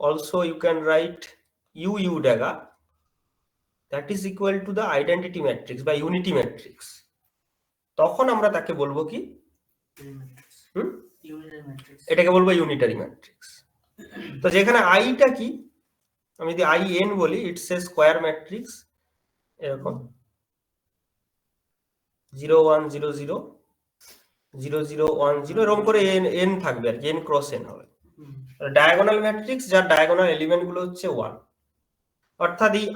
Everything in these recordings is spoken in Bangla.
also you can write u dagger that is equal to the identity matrix বা unity matrix, তখন আমরা তাকে বলবো কি এটাকে বলবো ইউনিটারি ম্যাট্রিক্স। তো যেখানে আইটা কি, আমি যদি আই এন বলি ইটস এ স্কোয়ার ম্যাট্রিক্স, এরকম 0 1 0 0 0 0 1 0 এরকম করে এন এন থাকবে আর কি, এন ক্রস এন হবে। ডায়াগোনাল ম্যাট্রিক্স যার ডায়াগোনাল এলিমেন্ট গুলো হচ্ছে 1, অর্থাৎ এই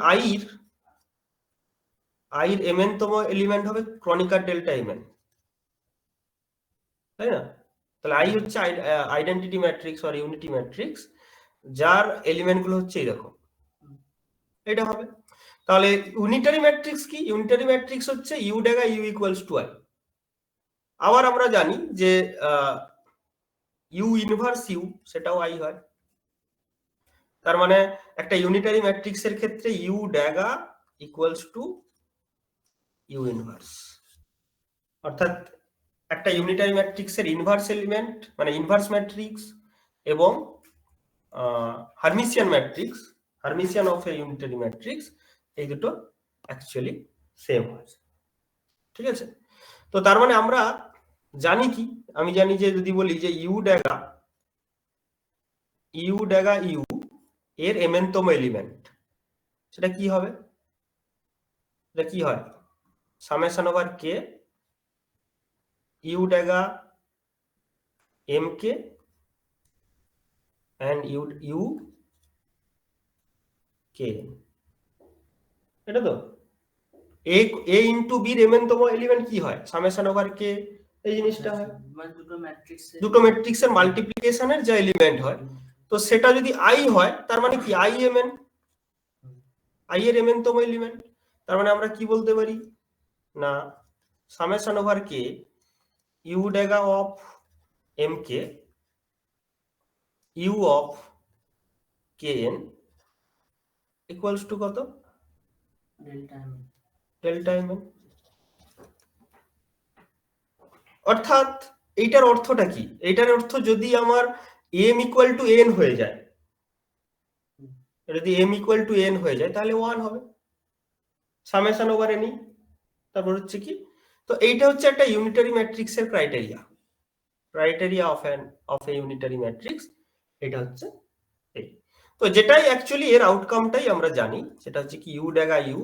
আইর এমএন তম এলিমেন্ট হবে ক্রনিকার ডেল্টা এমএন, তাই না? তাহলে আই হচ্ছে আইডেন্টিটি ম্যাট্রিক্স আর ইউনিটি ম্যাট্রিক্স যার এলিমেন্ট গুলো হচ্ছে এরকম, এটা হবে। তাহলে ইউনিটারি ম্যাট্রিক্স কি? ইউনিটারি ম্যাট্রিক্স হচ্ছে U dagger U equals to I. আবার আমরা জানি যে ইউ ইনভার্স ইউ সেটাও আই হয়। তার মানে একটা ইউনিটারি ম্যাট্রিক্সের ক্ষেত্রে U dagger equals to U inverse, অর্থাৎ একটা ইউনিটারি ম্যাট্রিক্সের ইনভার্স এলিমেন্ট মানে ইনভার্স ম্যাট্রিক্স এবং Hermitian matrix, Hermitian of a unitary matrix, এই দুটো অ্যাকচুয়ালি সেম হয়, ঠিক আছে? তো তার মানে আমরা জানি কি, আমি জানি যে যদি বলি যে ইউ ড্যাগা ইউ এর এমএনতম এলিমেন্ট, সেটা কি হবে? এটা কি হয়? Summation over K U dagger M K and U K, এটা তো এ ইনটু বির এমএনতম এলিমেন্ট কি হয়? সামেশন ওভার কে, এই জিনিসটা হয় দুটো ম্যাট্রিক্সের মাল্টিপ্লিকেশনের যে এলিমেন্ট হয়। তো সেটা যদি আই হয় তার মানে কি আই এমএন, আই এর এমএন তম এলিমেন্ট। তার মানে আমরা কি বলতে পারি না summation over K U dagger of M K U of K N equals to কত? Delta M N. অর্থাৎ এইটার অর্থটা কি? এইটার অর্থ যদি আমার এম ইকুয়াল টু এন হয়ে যায়, যদি এম ইকুয়াল টু এন হয়ে যায় তাহলে 1 হবে সামেশন ওভার এনি। তারপর হচ্ছে কি, তো এইটা হচ্ছে একটা ইউনিটারি ম্যাট্রিক্সের criteria of a unitary matrix, এটা হচ্ছে এই। তো যেটাই অ্যাকচুয়ালি এর আউটকামটাই আমরা জানি, সেটা হচ্ছে কি ইউ ড্যাগা ইউ,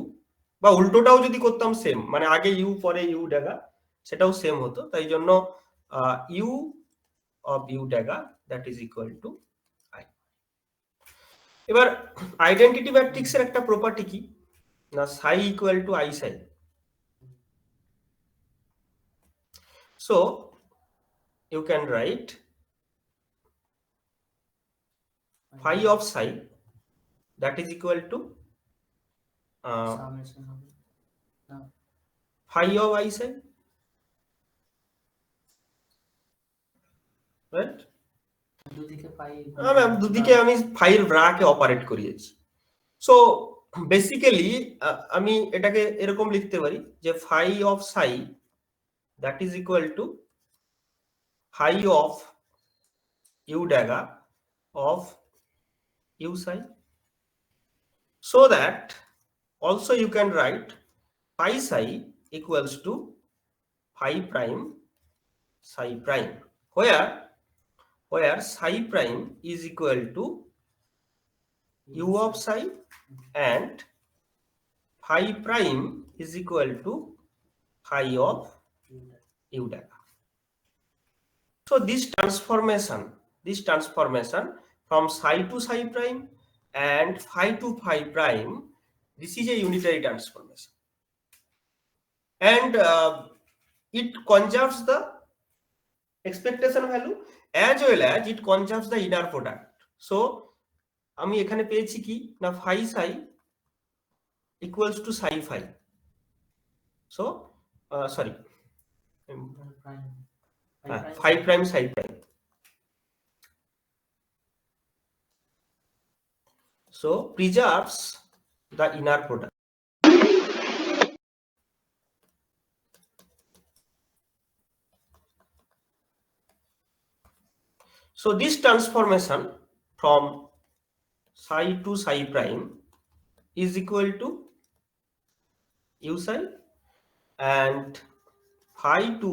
বা উল্টোটাও যদি করতাম সেম, মানে আগে ইউ পরে ইউ ড্যাগা, সেটাও সেম হতো। তাই জন্য U of U dagger that is equal to I. এবার আইডেন্টিটি ম্যাট্রিক্সের একটা প্রপার্টি কি না psi equal to I psi. So you can write phi of psi that is equal to phi of I psi, right? দুদিকে আমি ফাইর ব্রাকে অপারেট করিয়েছি। সো বেসিক্যালি আমি এটাকে এরকম লিখতে পারি যে phi of psi that is equal to phi of u dagger of u psi, so that also you can write phi psi equals to phi prime psi prime, where psi prime is equal to u of psi and phi prime is equal to phi of u dagger. So this transformation from psi to psi prime and phi to phi prime, this is a unitary transformation, and it conserves the expectation value as well as it conserves the inner product. So আমি এখানে পেয়েছি কি না phi psi equals to psi phi, so sorry phi prime psi prime, so preserves the inner product. So this transformation from psi to psi prime is equal to u psi, and phi to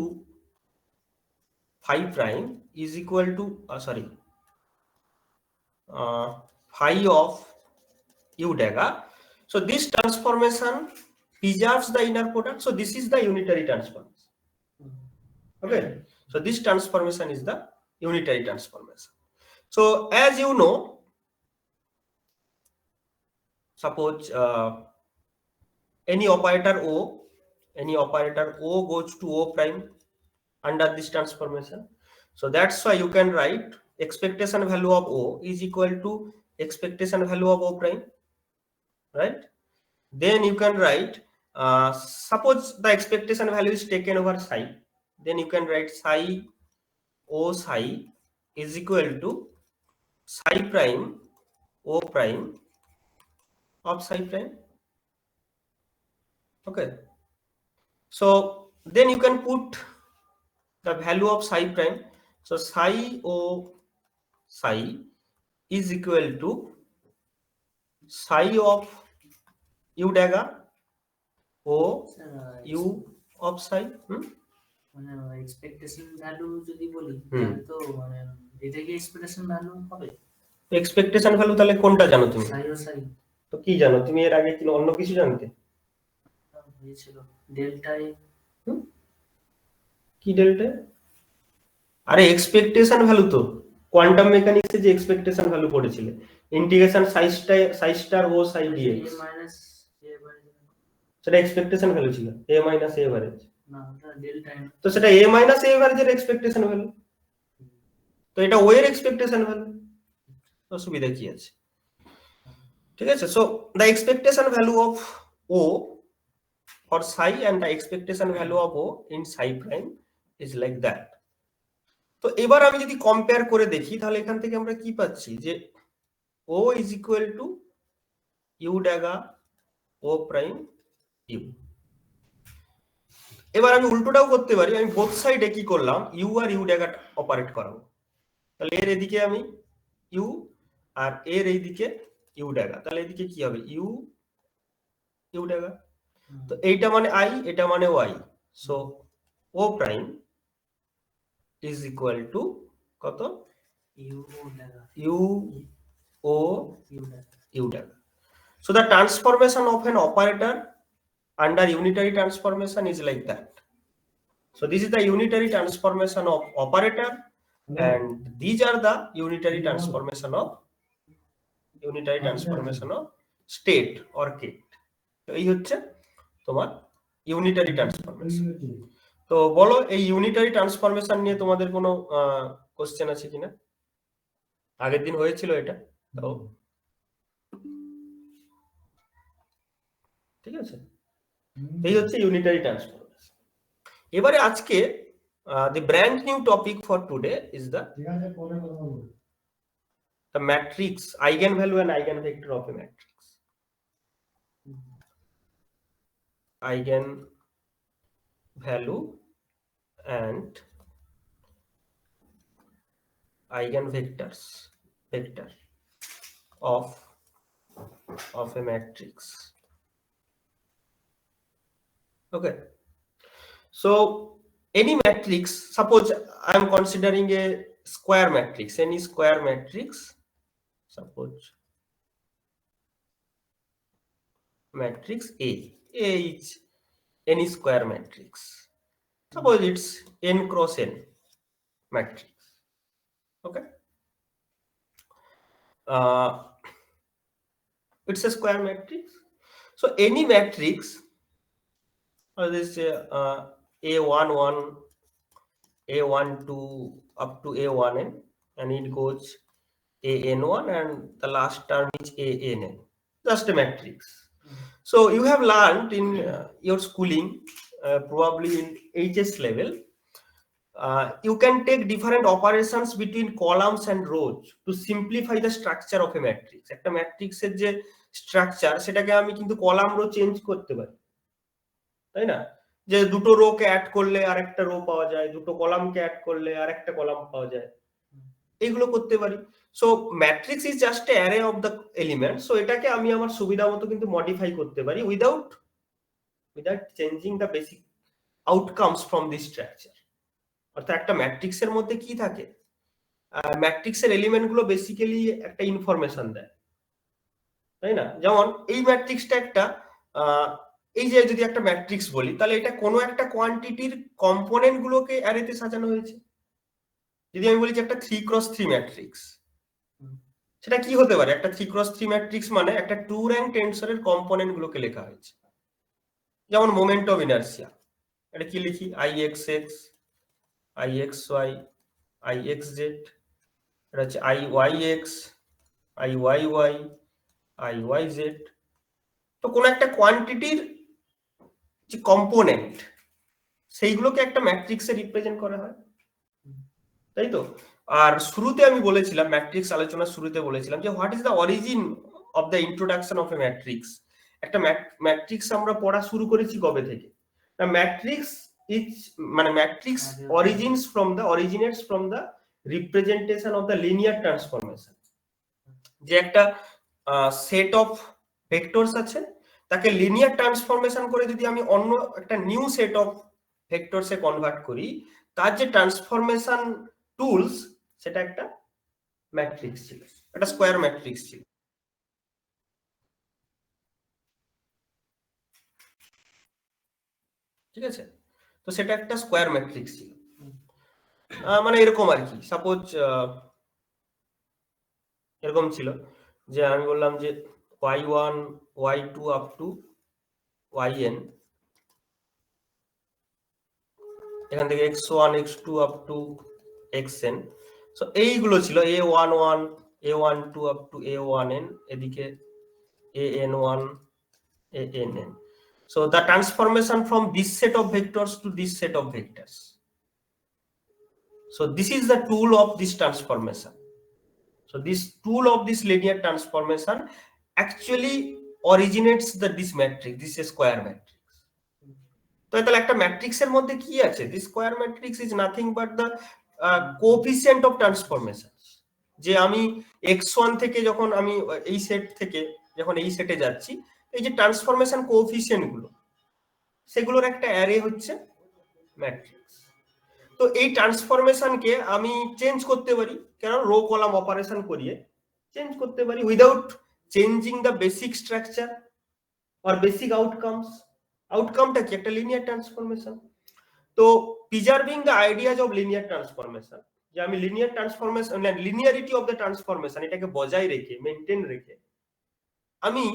phi prime is equal to phi of u dagger. So this transformation preserves the inner product. So this is the unitary transformation. Okay, so this transformation is the unitary transformation. So as you know, suppose any operator O goes to O prime under this transformation. So that's why you can write expectation value of O is equal to expectation value of O prime, right? Then you can write, suppose the expectation value is taken over psi, then you can write psi O psi is equal to psi prime O prime of psi prime. Okay, so then you can put the value of psi prime. So psi O psi is equal to psi of u dagger O u of psi. মানে এক্সপেকটেশন ভ্যালু যদি বলি তাহলে তো মানে এটা কি এক্সপেকটেশন ভ্যালু হবে? এক্সপেকটেশন ভ্যালু তাহলে কোনটা জানো তুমি? সাই ও সাই। তো কি জানো তুমি? এর আগে কি অন্য কিছু জানতে? হয়েছিল ডেল্টা এ। কি ডেল্টা? আরে এক্সপেকটেশন ভ্যালু তো কোয়ান্টাম মেকানিক্সে যে এক্সপেকটেশন ভ্যালু পড়েছিলে, integration psi star O psi DX, A minus A average, সেটা এক্সপেকটেশন ভ্যালু ছিল। এ মাইনাস এ এভারেজ না ওটা ডেল্টা এ, তো সেটা এ মাইনাস এ এভারেজের এক্সপেকটেশন ভ্যালু, তো এটা ও এর এক্সপেকটেশন ভ্যালু। অসুবিধা কি আছে? ঠিক আছে, so the expectation value of O for psi and the expectation value of O in psi prime is like that. তো এবার আমি যদি কম্পেয়ার করে দেখি তাহলে এখান থেকে আমরা কি পাচ্ছি যে O is equal to u dagger O prime u। এবার আমি উল্টোটাও করতে পারি, আমি বোথ সাইডে কি করলাম, ইউ আর ইউ ড্যাগার অপারেট করাবো। তাহলে এর এদিকে আমি ইউ আর এর এইদিকে ইউ ড্যাগার, তাহলে এদিকে কি হবে ইউ ইউ ড্যাগার। তো এইটা মানে আই, এটা মানে Y, so O prime is equal to কত? U O U dagger. So the transformation of an operator under unitary transformation is like that. So this is the unitary transformation of operator, and these are the unitary transformation of state or gate. তো এই হচ্ছে তোমার ইউনিটারি ট্রান্সফরমেশন। তো বলো এই ইউনিটারি ট্রান্সফরমেশন নিয়ে তোমাদের কোনো কোশ্চেন আছে কিনা? আগের দিন হয়েছিল এটা, তো ঠিক আছে, এই হচ্ছে ইউনিটারি ট্রান্সফরমেশন। এবারে আজকে the brand new topic for today is the matrix, eigenvalue and eigenvector of a matrix. Eigenvalue and eigenvectors vector of a matrix. Okay, so any matrix, suppose I am considering a square matrix, any square matrix, suppose matrix A is any square matrix, suppose it's n cross n matrix. Okay, it's a square matrix. So any matrix, this A11, A12 up to A1n, and it goes AN1 and the last term is ANN, just a matrix. So you have learned in your schooling, probably in HS level, you can take different operations between columns and rows to simplify the structure of a matrix. একটা ম্যাট্রিক্সের যে স্ট্রাকচার সেটাকে আমি কিন্তু কলাম রো চেঞ্জ করতে পারি, তাই না? যে দুটো রো কে অ্যাড করলে আরেকটা রো পাওয়া যায়, দুটো কলামকে অ্যাড করলে আরেকটা কলাম পাওয়া যায়, এইগুলো করতে পারি। So matrix is just a array of the element. So এটাকে আমি আমার সুবিধা মতো কিন্তু মডিফাই করতে পারি without changing the basic outcomes from this structure. অর্থাৎ একটা ম্যাট্রিক্সের মধ্যে কি থাকে, ম্যাট্রিক্সের এলিমেন্ট গুলো বেসিক্যালি একটা ইনফরমেশন দেয়, তাই না? যেমন এই ম্যাট্রিক্সটা একটা এই যে যদি একটা ম্যাট্রিক্স বলি, তাহলে এটা কোনো একটা কোয়ান্টিটির কম্পোনেন্ট গুলোকে অ্যারেতে সাজানো হয়েছে। যদি আমি বলি যে একটা 3x3 ম্যাট্রিক্স, সেটা কি হতে পারে? একটা 3x3 ম্যাট্রিক্স মানে একটা 2 র্যাঙ্ক টেন্সরের কম্পোনেন্ট গুলোকে লেখা হয়েছে। যেমন মোমেন্ট অফ ইনার্সিয়া, এটা কি লিখি? IXX, IXY, IXZ, এটা হচ্ছে IYX, IYY, IYZ। তো কোন একটা কোয়ান্টিটির যে কম্পোনেন্ট, সেইগুলোকে একটা ম্যাট্রিক্সে রিপ্রেজেন্ট করা হয়, তাই তো? আর শুরুতে আমি বলেছিলাম, ম্যাট্রিক্স আলোচনার শুরুতে বলেছিলাম যে what is the origin of the introduction of A matrix. একটা ম্যাট্রিক্স আমরা পড়া শুরু করেছি কবে থেকে? ম্যাট্রিক্স ইজ মানে matrix originates from the representation of the linear transformation. যে একটা সেট অফ ভেক্টরস আছে, তাকে লিনিয়ার ট্রান্সফরমেশন করে যদি আমি অন্য একটা নিউ সেট অফ ভেক্টরসে কনভার্ট করি, তার যে ট্রান্সফরমেশন টুলস, সেটা একটা ম্যাট্রিক্স ছিল, একটা স্কোয়ার ম্যাট্রিক্স ছিল। ঠিক আছে? তো সেটা একটা স্কোয়ার ম্যাট্রিক্স ছিল। মানে এরকম আর কি, সাপোজ এরকম ছিল যে আমি বললাম যে y1 y2 up to yn, এখান থেকে x1 x2 up to xn। So এইগুলো ছিল a11 a12 up to a1n, এদিকে an1 ann। So the transformation from this set of vectors to this set of vectors. So this is the tool of this transformation. So this tool of this linear transformation actually originates this matrix, this square matrix. তো তাহলে একটা ম্যাট্রিক্সের মধ্যে কি আছে? This square matrix is nothing but the coefficient of transformation. যে আমি x1 থেকে যখন আমি এই সেট থেকে যখন এই সেটে যাচ্ছি, এই যে ট্রান্সফরমেশন কোএফিসিয়েন্ট গুলো, সেগুলোর একটা অ্যারে হচ্ছে ম্যাট্রিক্স। তো এই ট্রান্সফরমেশনকে আমি চেঞ্জ করতে পারি, কেন? রো কলাম অপারেশন করিয়ে চেঞ্জ করতে পারি without changing the basic structure or basic outcomes. আউটকামটা কি? একটা লিনিয়ার ট্রান্সফরমেশন। তো preserving the ideas of linear transformation, যে আমি linear transformation linearity of the transformation এটাকে বজায় রেখে, মেনটেন রেখে, আমি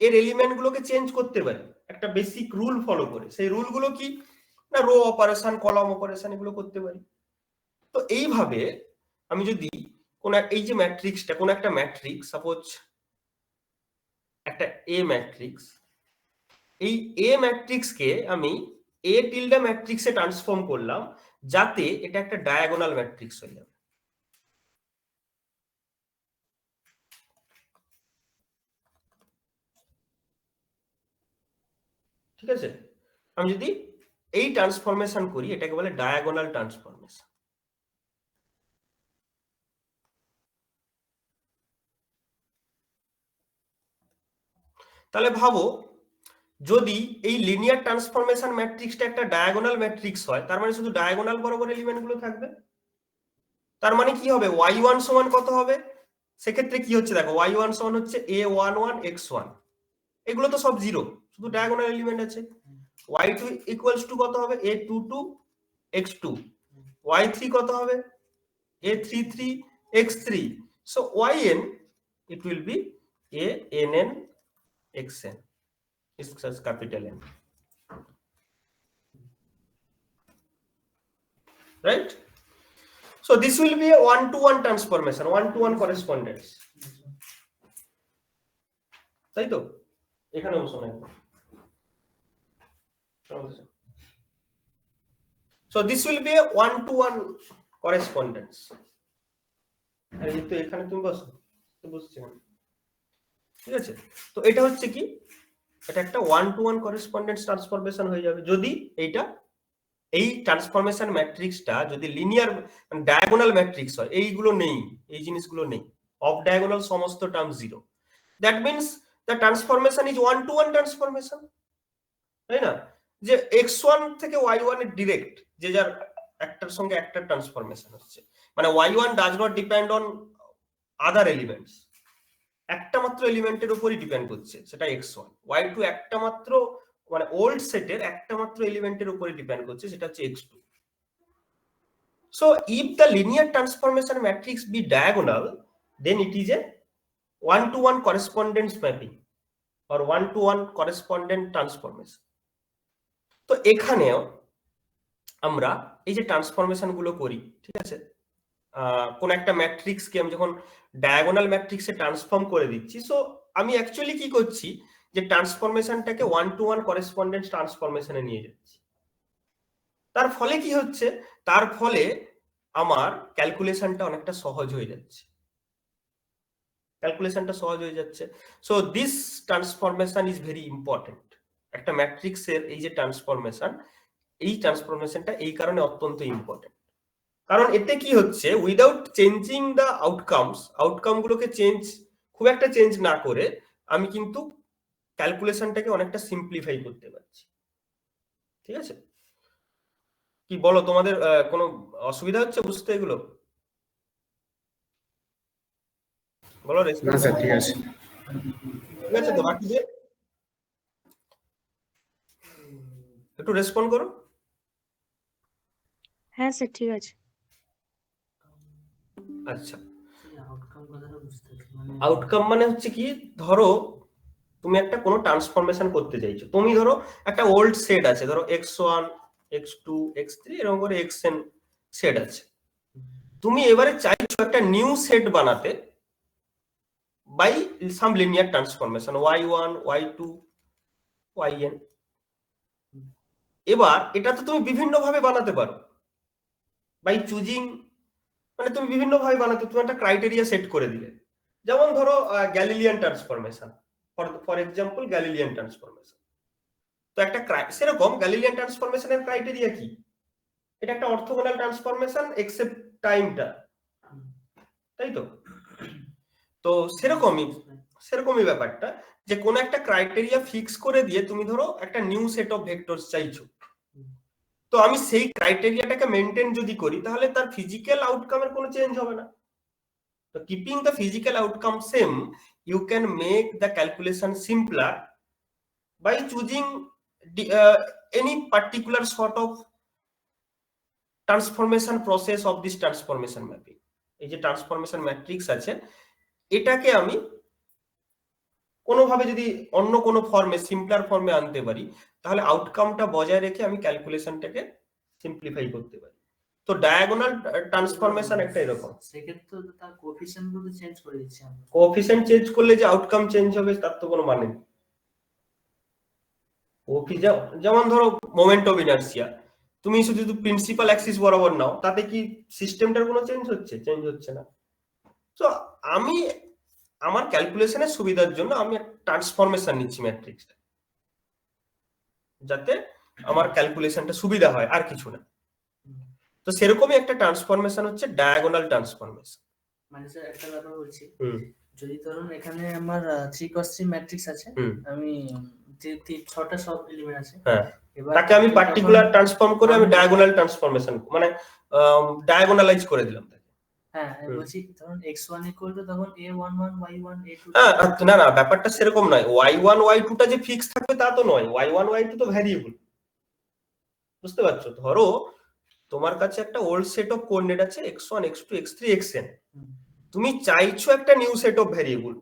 এর এলিমেন্ট গুলোকে চেঞ্জ করতে পারি একটা বেসিক রুল ফলো করে। সেই রুলগুলো কি না? রো অপারেশন, কলাম অপারেশন, এগুলো করতে পারি। তো এইভাবে আমি যদি কোন এই যে ম্যাট্রিক্সটা, কোন একটা ম্যাট্রিক্স, সাপোজ একটা এ ম্যাট্রিক্স, এই এ ম্যাট্রিক্সকে আমি এ টিল্ডা ম্যাট্রিক্সে ট্রান্সফর্ম করলাম, যাতে এটা একটা ডায়াগোনাল ম্যাট্রিক্স হয়ে যাবে। ঠিক আছে? আমি যদি এই ট্রান্সফরমেশন করি, এটাকে বলে ডায়াগোনাল ট্রান্সফরমেশন। তাহলে ভাবো, যদি এই লিনিয়ার ট্রান্সফরমেশন ম্যাট্রিক্সটা একটা ডায়াগোনাল ম্যাট্রিক্স হয়, তার মানে শুধু ডায়াগোনাল বরাবর এলিমেন্ট গুলো থাকবে। তার মানে কি হবে? y1 সমান কত হবে? সেক্ষেত্রে কি হচ্ছে দেখো, y1 সমান হচ্ছে a11 x1, এগুলো তো সব জিরো, শুধু ডায়াগোনাল এলিমেন্ট আছে। y2 ইকুয়ালস টু কত হবে? a22 x2। y3 কত হবে? a33 x3। So yn it will be ann xn is capital N, right? So this will be a one-to-one transformation, one-to-one correspondence, তাই তো? এখানে অংশ নাই। So this will be a one-to-one correspondence। আরে তো এখানে তুমি বসো, তো বুঝছি না। ঠিক আছে? তো এটা হচ্ছে কি, এটা একটা one to one correspondence transformation হয়ে যাবে যদি এইটা এই ট্রান্সফরমেশন ম্যাট্রিক্সটা যদি লিনিয়ার ডায়াগোনাল ম্যাট্রিক্স হয়, এইগুলো নেই, এই জিনিসগুলো নেই, অফ ডায়াগোনাল সমস্ত term 0, that means the transformation is one to one transformation, তাই না? যে x1 থেকে y1 এর ডিরেক্ট যে যার একটার সঙ্গে একটা ট্রান্সফরমেশন হচ্ছে, মানে y1 does not depend on other elements, একটা মাত্র এলিমেন্টের উপরই ডিপেন্ড করছে, সেটা x1, y2 একটা মাত্র মানে ওল্ড সেটের একটা মাত্র এলিমেন্টের উপরে ডিপেন্ড করছে, সেটা হচ্ছে x2. So if the linear transformation matrix be diagonal, then it is a one-to-one correspondence mapping or one-to-one correspondent transformation. তো এখানেও আমরা এই যে ট্রান্সফরমেশন গুলো করি, ঠিক আছে, কোন একটা ম্যাট্রিক্সকে আমি যখন ডায়াগোনাল ম্যাট্রিক্সে ট্রান্সফর্ম করে দিচ্ছি, সো আমি অ্যাকচুয়ালি কি করছি, যে ট্রান্সফরমেশনটাকে ওয়ান টু ওয়ান করেসপন্ডেন্স ট্রান্সফরমেশনে নিয়ে যাচ্ছি। তার ফলে কি হচ্ছে, তার ফলে আমার ক্যালকুলেশনটা অনেকটা সহজ হয়ে যাচ্ছে, ক্যালকুলেশনটা সহজ হয়ে যাচ্ছে। So this transformation is very important. একটা ম্যাট্রিক্সের এই যে ট্রান্সফরমেশন, এই ট্রান্সফরমেশনটা এই কারণে অত্যন্ত ইম্পর্টেন্ট, কারণ এতে কি হচ্ছে, without changing the outcomes, outcome গুলোকে খুব একটা চেঞ্জ না করে আমি কিন্তু ক্যালকুলেশনটাকে অনেকটা সিম্পলিফাই করতে পারছি। ঠিক আছে, কি বলো, তোমাদের কোনো অসুবিধা হচ্ছে বুঝতে এগুলো? বলো। না স্যার, ঠিক আছে। ঠিক আছে তো, বাকি দিয়ে একটু রেসপন্ড করো। হ্যাঁ স্যার, ঠিক আছে। আচ্ছা, আউটকাম কথাটা বুঝতে পারছি, আউটকাম মানে হচ্ছে কি, ধরো তুমি একটা কোনো ট্রান্সফরমেশন করতে চাইছো, তুমি ধরো একটা ওল্ড সেট আছে, ধরো x1 x2 x3 এরকম করে xn সেট আছে, তুমি এবারে চাইছো একটা নিউ সেট বানাতে by some linear transformation y1 y2 yn। এবার এটা তো তুমি বিভিন্ন ভাবে বানাতে পারো, বাই চুজিং, মানে তুমি বিভিন্ন ভাবে বানাতে, তুমি একটা ক্রাইটেরিয়া সেট করে দিলে, যেমন ধরো Galilean transformation, for example Galilean transformation. তো একটা সেরকম গ্যালিলিয়ান ট্রান্সফরমেশনের ক্রাইটেরিয়া কি, এটা একটা অর্থোগোনাল ট্রান্সফরমেশন এক্সেপ্ট টাইমটা, তাই তো? তো সেরকমই ব্যাপারটা, যে কোন একটা ক্রাইটেরিয়া ফিক্স করে দিয়ে তুমি ধরো একটা নিউ সেট অফ ভেক্টরস চাইছো, তো আমি সেই ক্রাইটেরিয়াটাকে মেনটেন যদি করি, তাহলে তার ফিজিক্যাল আউটকামের কোনো চেঞ্জ হবে না। তো keeping the physical outcome same, you can make the calculation simpler by choosing any particular sort of transformation process of this transformation mapping. এই যে ট্রান্সফরমেশন ম্যাট্রিক্স আছে, এটাকে আমি কোনোভাবে যদি অন্য কোনো ফর্মে, সিম্পলার ফর্মে আনতে পারি, তাহলে আউটকামটা বজায় রেখে আমি ক্যালকুলেশনটাকে সিম্পলিফাই করতে পারি। তো ডায়াগোনাল ট্রান্সফরমেশন একটা এরকম, সেক্ষেত্রে তো তার কোএফিসিয়েন্ট গুলো চেঞ্জ করে দিচ্ছি আমরা। কোএফিসিয়েন্ট চেঞ্জ করলে যে আউটকাম চেঞ্জ হবে তার তো কোনো মানে নেই। যেমন ধরো মোমেন্ট অফ ইনার্সিয়া, তুমি শুধু প্রিন্সিপাল অ্যাক্সিস বরাবর নাও, তাতে কি সিস্টেমটার কোনো চেঞ্জ হচ্ছে? চেঞ্জ হচ্ছে না। তো আমি আমার ক্যালকুলেশনের সুবিধার জন্য আমি ট্রান্সফরমেশন নিচ্ছি ম্যাট্রিক্সটা, যাতে আমার ক্যালকুলেশনটা সুবিধা হয়, আর কিছু না। তো সেরকমই একটা ট্রান্সফরমেশন হচ্ছে ডায়াগোনাল ট্রান্সফরমেশন। মানে স্যার একটা ব্যাপার বলছি, যদি ধরুন এখানে আমার 3 cos 3 ম্যাট্রিক্স আছে, আমি যে 6টা সব এলিমেন্ট আছে, হ্যাঁ, তাকে আমি পার্টিকুলার ট্রান্সফর্ম করে আমি ডায়াগোনাল ট্রান্সফরমেশন মানে ডায়াগোনালাইজ করে দিলাম। হ্যাঁ, বলছি ধরুন x1 তখন a11 y1 a2। না না, ব্যাপারটা সেরকম নয়, y1 y2 টা যে ফিক্স থাকবে তা তো নয়, y1 y2 তো ভ্যারিয়েবল, বুঝতে পারছো? ধরো তোমার কাছে একটা ওল্ড সেট অফ কোঅর্ডিনেট আছে x1 x2 x3 xn, তুমি চাইছো একটা নিউ সেট অফ ভ্যারিয়েবল,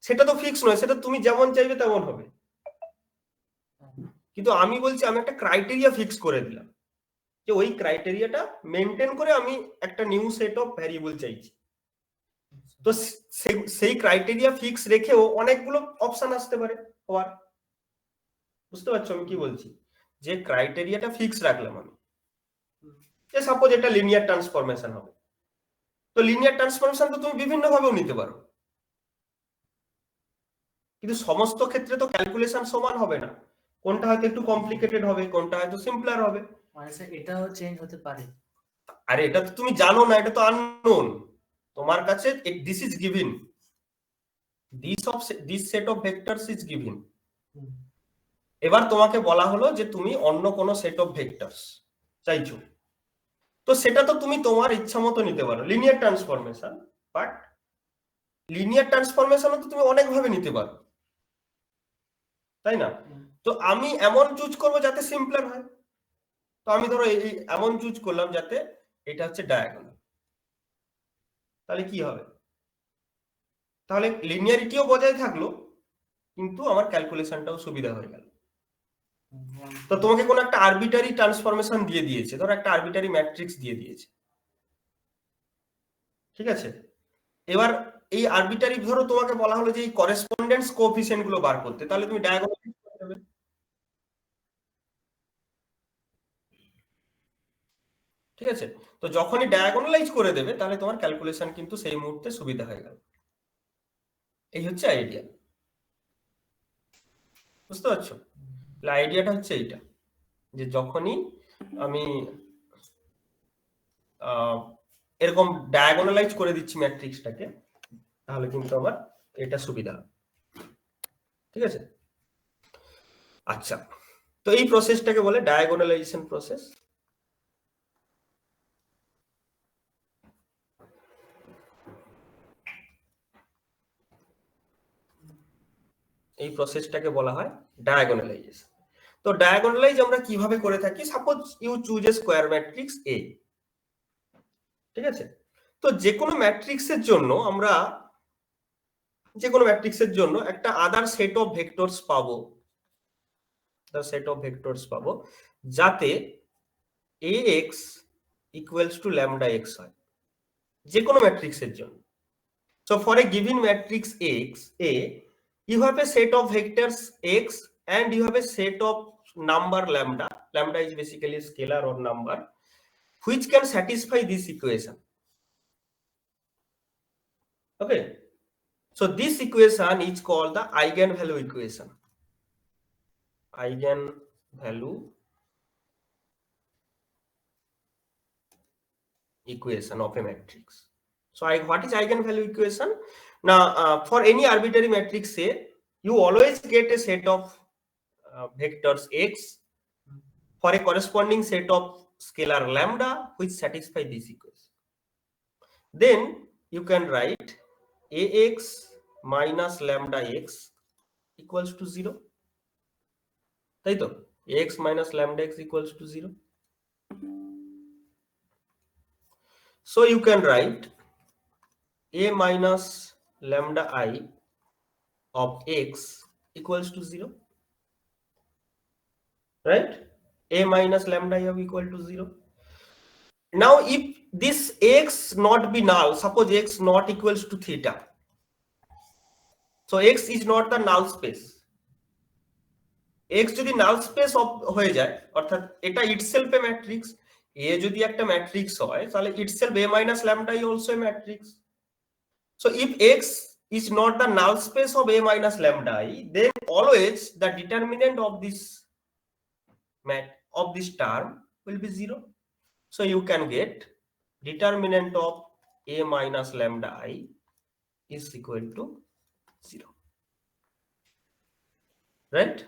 সেটা তো ফিক্স নয়, সেটা তুমি যেমন চাইবে তেমন হবে। কিন্তু আমি বলছি আমি একটা ক্রাইটেরিয়া ফিক্স করে দিলাম, যে ওই ক্রাইটেরিয়াটা মেনটেন করে আমি একটা নিউ সেট অফ ভ্যারিয়েবল চাইছি। তো সেই ক্রাইটেরিয়া ফিক্স রেখেও অনেকগুলো অপশন আসতে পারে হওয়ার, বুঝতে পারছো আমি কি বলছি? যে ক্রাইটেরিয়াটা ফিক্স রাখলাম আমি, যে সাপোজ এটা লিনিয়ার ট্রান্সফরমেশন হবে, তো লিনিয়ার ট্রান্সফরমেশন তো তুমি বিভিন্ন ভাবেও নিতে পারো, কিন্তু সমস্ত ক্ষেত্রে তো ক্যালকুলেশন সমান হবে না, কোনটা হয়তো একটু কমপ্লিকেটেড হবে, কোনটা হয়তো সিম্পলার হবে। মানে স্যার এটাও চেঞ্জ হতে পারে? আরে এটা তো তুমি জানো না, এটা তো আননোন তোমার কাছে। This is given, this set of vectors is given. এবার তোমাকে বলা হলো যে তুমি অন্য কোনো সেট অফ ভেক্টরস চাইছো, তো সেটা তো তুমি তোমার ইচ্ছা মতো নিতে পারো, লিনিয়ার ট্রান্সফরমেশন। বাট লিনিয়ার ট্রান্সফরমেশনও তো তুমি অনেকভাবে নিতে পারো, তাই না? তো আমি এমন চুজ করব যাতে সিম্পলার হয়। তো আমি ধরো এই এমন চুজ করলাম যাতে এটা হচ্ছে ডায়াগোনাল। তাহলে কি হবে? তাহলে লিনিয়ারিটিও বজায় থাকলো, কিন্তু আমার ক্যালকুলেশনটাও সুবিধা হয়ে গেল। তো তোমাকে কোনো একটা আরবিটারি ট্রান্সফরমেশন দিয়ে দিয়েছে, ধরো একটা আরবিটারি ম্যাট্রিক্স দিয়ে দিয়েছে, ঠিক আছে? এবার এই আরবিটারি ধরো তোমাকে বলা হলো যে এই করেসপন্ডেন্স কোএফিসিয়েন্ট গুলো বার করতে, তাহলে তুমি ডায়াগোনালাইজ করতে হবে। ঠিক আছে? তো যখনই ডায়াগোনালাইজ করে দেবে তাহলে তোমার ক্যালকুলেশন কিন্তু সেই মুহূর্তে সুবিধা হয়ে গেল। এই হচ্ছে আইডিয়া, বুঝতে পারছো? আইডিয়াটা হচ্ছে এইটা, যে যখনই আমি এরকম ডায়াগোনালাইজ করে দিচ্ছি ম্যাট্রিক্সটাকে, তাহলে কিন্তু আমার এটা সুবিধা হবে। ঠিক আছে? আচ্ছা, তো এই প্রসেসটাকে বলে ডায়াগোনালাইজেশন প্রসেস। এই প্রসেসটাকে বলা হয় ডায়াগোনালাইজেশন। তো ডায়াগোনালাইজ আমরা কিভাবে করে থাকি? Suppose you choose a square matrix A, ঠিক আছে? তো যে কোনো ম্যাট্রিক্সের জন্য আমরা একটা আদার সেট অফ ভেক্টরস পাবো, যাতে ax equals to lambda x হয়, যে কোনো ম্যাট্রিক্সের জন্য। So for a given matrix X, A, you have a set of vectors X and you have a set of number lambda. Lambda is basically a scalar or number which can satisfy this equation. Okay. So this equation is called the eigenvalue equation. Eigenvalue equation of a matrix. So what is eigenvalue equation? Now for any arbitrary matrix A, you always get a set of vectors X for a corresponding set of scalar lambda which satisfy this equation. Then you can write ax minus lambda x equals to 0. তাই তো? ax minus lambda x equals to 0. So you can write a minus lambda I of x equals to 0. Right? A minus lambda I of equal to 0. Now if this x not be null, suppose x not equals to theta, so x is not the null space. x যদি নাল স্পেস হয়ে যায়, অর্থাৎ এটা ইটসেলফ এ ম্যাট্রিক্স, a যদি একটা ম্যাট্রিক্স হয় তাহলে itself a minus lambda is also a matrix. So if x is not the null space of a minus lambda I, then always the determinant of this term will be 0. So you can get determinant of a minus lambda I is equal to 0. Right?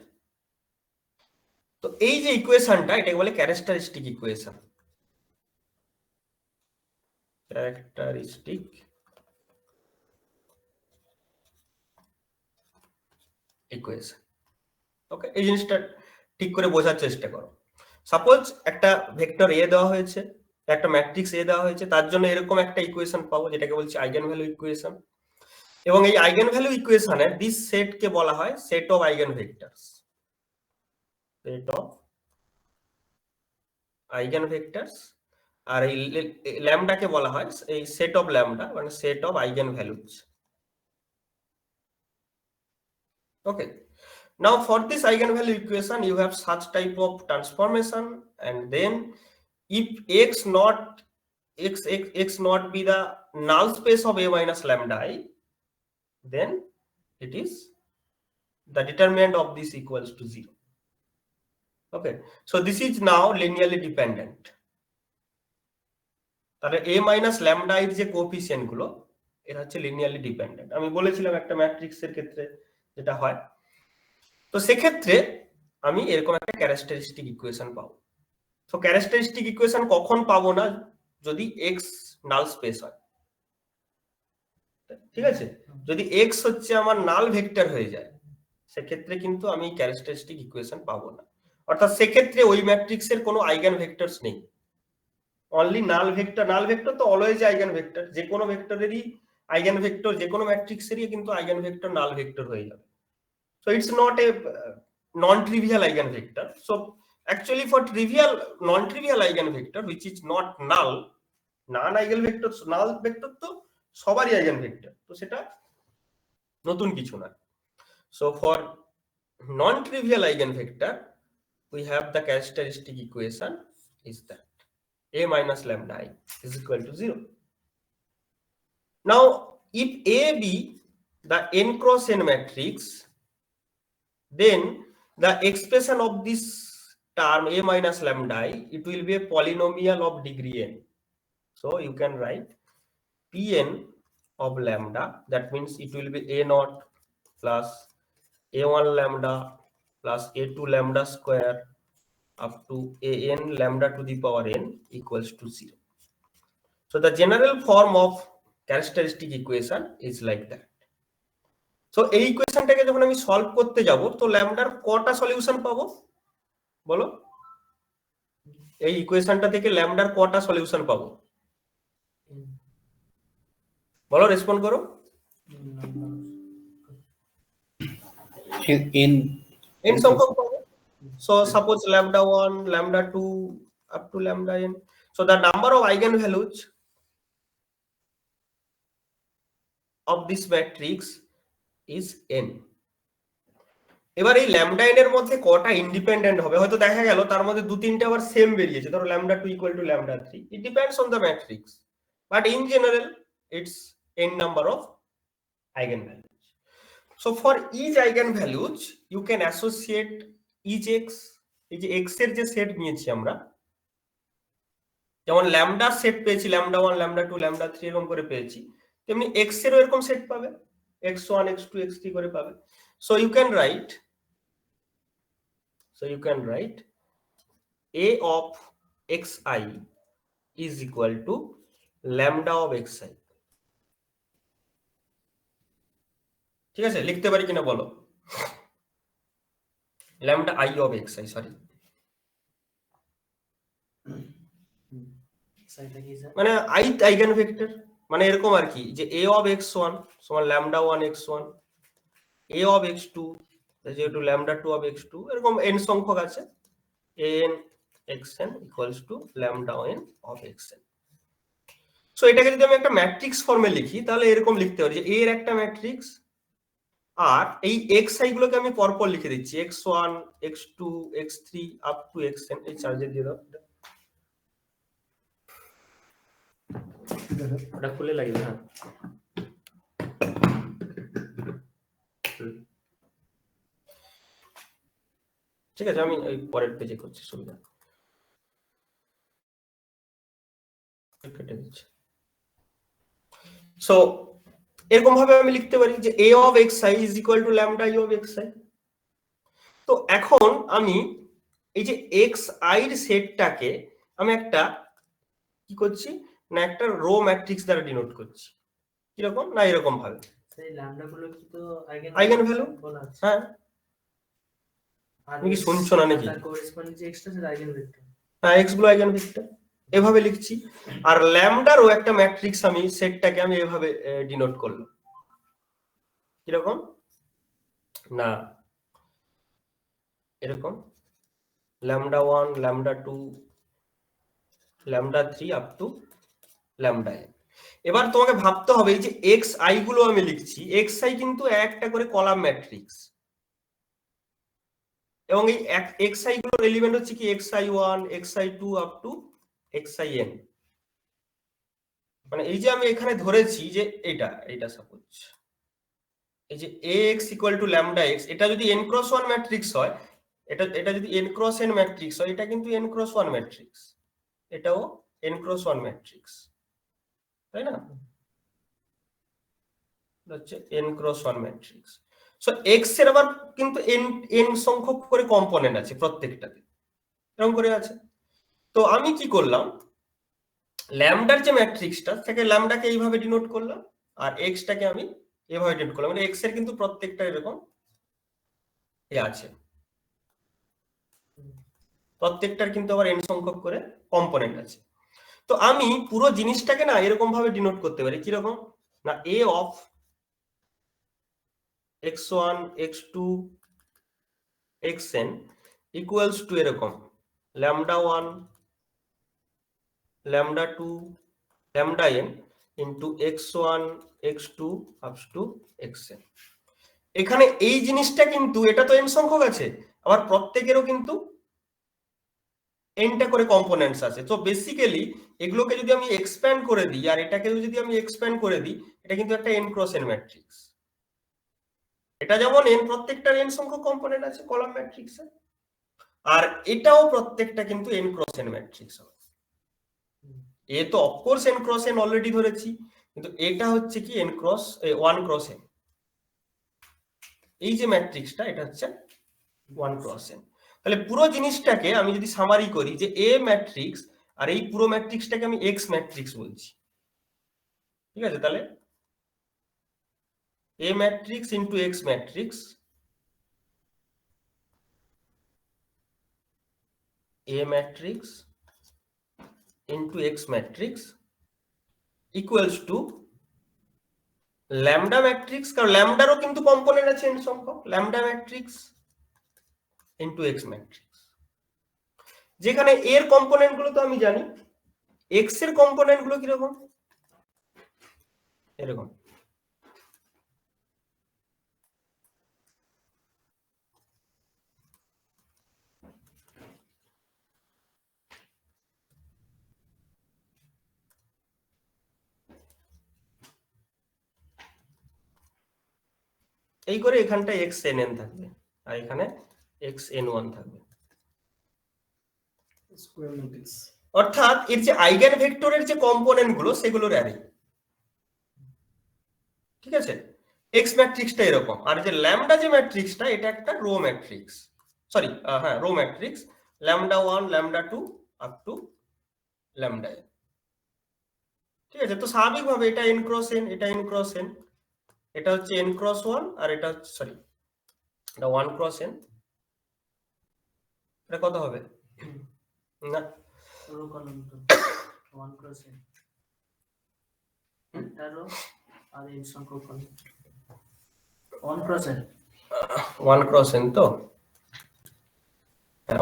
তো এই যে ইকুয়েশনটা, এটাকে বলে characteristic equation. Characteristic equation. Okay, এই জিনিসটা ঠিক করে বোঝার চেষ্টা করো। সাপোজ একটা ভেক্টর এ দেওয়া হয়েছে, একটা ম্যাট্রিক্স এ দেওয়া হয়েছে, তার জন্য এরকম একটা ইকুয়েশন পাবো যেটাকে বলছি আইগেনভ্যালু ইকুয়েশন। এবং এই আইগেনভ্যালু ইকুয়েশনের দিস সেটকে বলা হয় set of eigenvectors. Set of eigenvectors. আর এই ল্যামডাকে বলা হয় এই সেট অফ ল্যামডা, মানে set of eigenvalues. Okay. Now for this eigenvalue equation you have such type of transformation, and then if x not be the null space of a minus lambda I, then it is the determinant of this equals to 0. Okay, so this is now linearly dependent. তাহলে a minus lambda এর যে কোএফিসিয়েন্ট গুলো এরা হচ্ছে লিনিয়ারলি ডিপেন্ডেন্ট। আমি বলেছিলাম একটা ম্যাট্রিক্সের ক্ষেত্রে যেটা হয়। তো সেক্ষেত্রে আমি এরকম একটা ক্যারেক্টারিস্টিক ইকুয়েশন পাবো। তো ক্যারেক্টারিস্টিক ইকুয়েশন কখন পাবো না, যদি এক্স নাল স্পেস হয়, ঠিক আছে। যদি এক্স হচ্ছে আমার নাল ভেক্টর হয়ে যায় সেক্ষেত্রে কিন্তু আমি ক্যারেক্টারিস্টিক ইকুয়েশন পাবো না। অর্থাৎ সেক্ষেত্রে ওই ম্যাট্রিক্সের কোনো আইগেন ভেক্টরস নেই, অনলি নাল ভেক্টর। নাল ভেক্টর তো অলওয়েজ আইগেন ভেক্টর, যে কোনো ভেক্টরেরই আইগেন ভেক্টর, যে কোনো ম্যাট্রিক্সেরই কিন্তু আইগেন ভেক্টর নাল ভেক্টর হয়ে যাবে। So it's not a non trivial eigen vector. So actually for trivial non-trivial eigenvector which is not null, non eigenvector null vector তো সবারই eigenvector, তো সেটা নতুন কিছু না। So for non-trivial eigenvector we have the characteristic equation is that a minus lambda I is equal to 0. Now if A be the n cross n matrix, then the expression of this term a minus lambda I, it will be a polynomial of degree n. So you can write Pn of lambda, that means it will be a naught plus a1 lambda plus a2 lambda square up to an lambda to the power n equals to 0. So the general form of characteristic equation is like that. So এই ইকুয়েশনটাকে যখন আমি সলভ করতে যাব তো ল্যামডার কটা সলিউশন পাবো বলো? এই ইকুয়েশনটা থেকে ল্যামডার কটা সলিউশন পাবো বলো, রেসপন্ড করো। n সংখ্যক পাবো। So suppose lambda 1, lambda 2 up to lambda n. So the number of eigenvalues of this matrix is n. এবার এই ল্যামডা n এর মধ্যে কটা ইন্ডিপেন্ডেন্ট হবে, হয়তো দেখা গেল তার মধ্যে দু তিনটে আবার সেম বেরিয়েছে, ধরো lambda 2 equal to lambda 3. It depends on the matrix, but in general it's n number of eigenvalues. So for each eigenvalues you can associate each x, এই যে x এর যে সেট নিয়েছি আমরা, যেমন ল্যামডা সেট পেয়েছি lambda 1 lambda 2 lambda 3 এরকম করে পেয়েছি, তেমনি x এরও এরকম সেট পাবে, x1 x2 x3 করে পাবে। So you can write a of xi is equal to lambda of xi। ঠিক আছে, লিখতে পারি কিনা বলো? lambda I of xi, sorry, মানে ith আইগেনভেক্টর, মানে এরকম আর কি, যে a of x1 সমান lambda 1 x1, a of x2 যেহেতু lambda 2 of x2, এরকম n সংখ্যক আছে, an xn equals to lambda n of xn। So এটাকে যদি আমি একটা ম্যাট্রিক্স ফর্মে লিখি তাহলে এরকম লিখতে পারি যে a এর একটা ম্যাট্রিক্স, আর এই xi গুলোকে আমি পরপর লিখে দিচ্ছি x1 x2 x3 up to xn। এই চার্জে দিয়ে দাও, ওটা খুলে লাগবে। হ্যাঁ, ঠিক আছে, আমি ওই পরের পেজে করছি, সুবিধা কেটে দিচ্ছি। সো এরকম ভাবে আমি লিখতে পারি যে a of xi is equal to lambda I of xi। তো এখন আমি এই যে xi এর সেটটাকে আমি একটা কি করছি না, একটা রো ম্যাট্রিক্স দ্বারা ডিনোট করছি। কিরকম না, এরকম ভাবে সেই ল্যামডা গুলো কি তো আইগেন ভ্যালু বলা আছে? হ্যাঁ, তুমি কি শুনছো না নাকি? তার করেসপন্ডিং যে এক্সটা সেটা আইগেন ভেক্টর। হ্যাঁ, x গুলো আইগেন ভেক্টর, এভাবে লিখছি। আর ল্যামডারও একটা ম্যাট্রিক্স আমি সেটটাকে আমি এভাবে ডিনোট করলাম। কিরকম না, এরকম lambda 1 lambda 2 lambda 3 up to lambda n। এবার তোমাকে ভাবতে হবে এই যে xi গুলো আমি লিখছি, xi কিন্তু একটা করে কলাম ম্যাট্রিক্স, এবং এই xi গুলোর এলিমেন্ট হচ্ছে কি xi1 xi2 up to xin। মানে এই যে আমি এখানে ধরেছি যে এটা সাপোজ এই যে ax equal to lambda x, এটা যদি n cross 1 ম্যাট্রিক্স হয়, এটা যদি n ক্রস n ম্যাট্রিক্স হয়, এটা কিন্তু n ক্রস 1 ম্যাট্রিক্স, এটাও n ক্রস 1 ম্যাট্রিক্স, তাই না? হচ্ছে n cross 1 matrix. So x এর আবার কিন্তু n সংখ্যক করে কম্পোনেন্ট আছে প্রত্যেকটাতে, এরকম করে আছে। তো আমি কি করলাম, ল্যামডার যে ম্যাট্রিক্সটা থেকে ল্যামডাকে এইভাবে ডিনোট করলাম, আর এক্সটাকে আমি এভাবে ডিনোট করলাম। মানে এক্স এর কিন্তু প্রত্যেকটা এরকম আছে, প্রত্যেকটার কিন্তু আবার n সংখ্যক করে কম্পোনেন্ট আছে। তো আমি পুরো জিনিসটাকে না এরকম ভাবে ডিনোট করতে পারি, কিরকম না, a of x1 x2 xn equals to এরকম lambda 1 lambda 2 lambda n into x1 x2 up to xn। এখানে এই জিনিসটা কিন্তু এটা তো n সংখ্যক আছে, আবার প্রত্যেকেরও কিন্তু nটা করে কম্পোনেন্টস আছে। তো বেসিক্যালি এগুলোকে যদি আমি এক্সপ্যান্ড করে দিই আর এটাকে যদি আমি এক্সপ্যান্ড করে দিই, এটা কিন্তু একটা n ক্রস n ম্যাট্রিক্স। এটা যেমন n প্রত্যেকটার n সংখ্যক কম্পোনেন্ট আছে কলাম ম্যাট্রিক্সে, আর এটাও প্রত্যেকটা কিন্তু n ক্রস n ম্যাট্রিক্স হবে। এ তো of course n cross n already ধরেছি, কিন্তু এটা হচ্ছে কি n ক্রস 1 ক্রস n। এই যে ম্যাট্রিক্সটা এটা হচ্ছে 1 ক্রস n। তাহলে পুরো জিনিসটাকে আমি যদি সামারি করি যে এ ম্যাট্রিক্স, আর এই পুরো ম্যাট্রিক্সটাকে আমি এক্স ম্যাট্রিক্স বলছি, ঠিক আছে? তাহলে A matrix into X matrix, A matrix into X matrix equals to lambda matrix, কারণ ল্যামডারও কিন্তু কম্পোনেন্ট আছে n সংখ্যক, lambda matrix into X matrix, যেখানে এর কম্পোনেন্ট গুলো তো আমি জানি, এক্স এর কম্পোনেন্ট গুলো কিরকম, এরকম। এই করে এখানটা xnn থাকবে, আর এখানে xn1 থাকবে। অর্থাৎ এর যে আইগেন ভেক্টরের যে কম্পোনেন্ট গুলো সেগুলোর অ্যারে, ঠিক আছে? এক্স ম্যাট্রিক্সটা এরকম, আর যে ল্যামডা যে ম্যাট্রিক্সটা এটা একটা রো ম্যাট্রিক্স, সরি হ্যাঁ row matrix, lambda 1 lambda 2 up to lambda n, ঠিক আছে? তো স্বাভাবিকভাবে এটা n ক্রস n, এটা n ক্রস n, এটা হচ্ছে n ক্রস 1, আর এটা হচ্ছে সরি এটা 1 ক্রস n। এটা কত হবে না, রো কলাম তো 1 ক্রস n, একটা রো আর n সংখ্যক column 1 cross n, 1 cross n, তো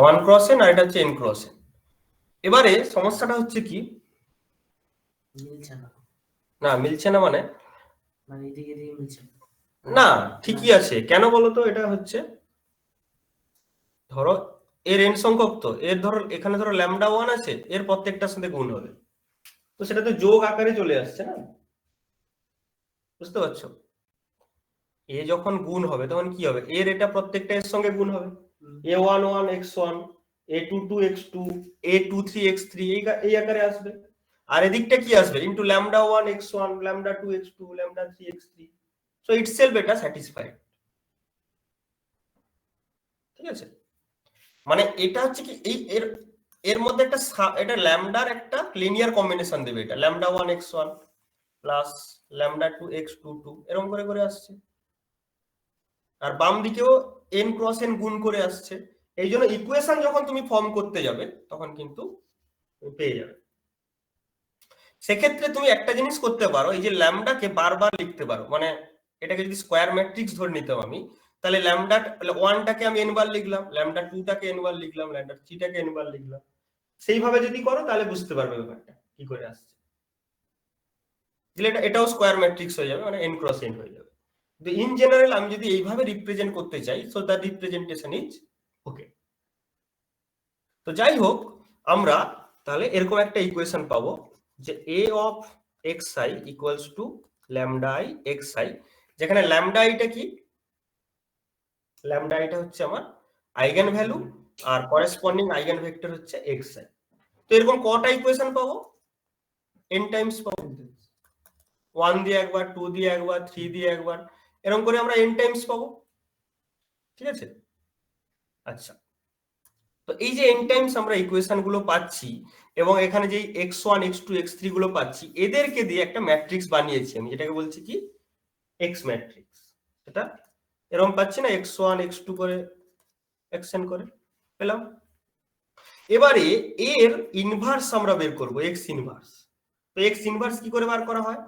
1 ক্রস n, আর এটা হচ্ছে n ক্রস n। এবারে সমস্যাটা হচ্ছে কি, মিলছে না। না মিলছে না মানে মানে এদিকে এদিকে মিলছে না, ঠিকই আছে। কেন বলো তো, এটা হচ্ছে ধরো এর n সংখ্যক, তো এর ধরো এখানে ধরো ল্যামডা 1 আছে, এর প্রত্যেকটার সাথে গুণ হবে, তো সেটা তো যোগ আকারে চলে আসছে না, বুঝতে পারছো? এ যখন গুণ হবে তখন কি হবে, এর এটা প্রত্যেকটা এর সঙ্গে গুণ হবে, a11 x1 a22 x2 a23 x3 এই আকারে আসবে, আর এদিকটা কি আসবে into lambda 1 x1 lambda 2 x2 lambda 3 x3, so itself এটা স্যাটিসফাইড, ঠিক আছে? মানে এটা হচ্ছে কি এই এর মধ্যে একটা এটা ল্যামডার একটা লিনিয়ার কম্বিনেশন দেবে, এটা lambda 1 x1 plus lambda 2 x22 এরকম করে করে আসছে, আর বাম দিকেও n ক্রস n গুণ করে আসছে। এই জন্য ইকুয়েশন যখন তুমি ফর্ম করতে যাবে তখন কিন্তু পেয়ে যাবে। সেক্ষেত্রে তুমি একটা জিনিস করতে পারো, এই যে ল্যামডাকে বারবার লিখতে পারো, মানে এটাকে যদি স্কোয়ার ম্যাট্রিক্স ধরে নিতাম আমি, তাহলে ল্যামডা 1টাকে আমি n বার লিখলাম, ল্যামডা 2টাকে n বার লিখলাম, ল্যামডা 3টাকে n বার লিখলাম। সেইভাবে যদি করো তাহলে বুঝতে পারবে ব্যাপারটা কি করে আসছে, এটাও স্কোয়ার ম্যাট্রিক্স হয়ে যাবে, মানে n ক্রস n হয়ে যাবে। কিন্তু ইন জেনারেল আমি যদি এইভাবে রিপ্রেজেন্ট করতে চাই, so the representation is okay. তো যাই হোক, আমরা তাহলে এরকম একটা ইকুয়েশন পাবো যে a of xi equals to lambda i xi, যেখানে ল্যামডা আইটা কি, ল্যামডা আইটা হচ্ছে আমার আইগেন ভ্যালু আর করেসপন্ডিং আইগেন ভেক্টর হচ্ছে xi। তো এরকম কটা ইকুয়েশন পাবো? n টাইমস পাবো। 1 দিয়ে একবার, 2 দিয়ে একবার, 3 দিয়ে একবার, এরকম করে আমরা n টাইমস পাবো। ঠিক আছে? আচ্ছা, তো এই যে n টাইমস আমরা ইকুয়েশন গুলো পাচ্ছি এবং এখানে যে x1 x2 x3 গুলো পাচ্ছি, এদেরকে দিয়ে একটা ম্যাট্রিক্স বানিয়েছি আমি, যেটাকে বলছি কি x ম্যাট্রিক্স। এটা এরকম পাচ্ছি না, x1 x2 করে xn করে পেলাম। এবারে এর ইনভার্স আমরা বের করব, x ইনভার্স। তো x ইনভার্স কি করে বার করা হয়?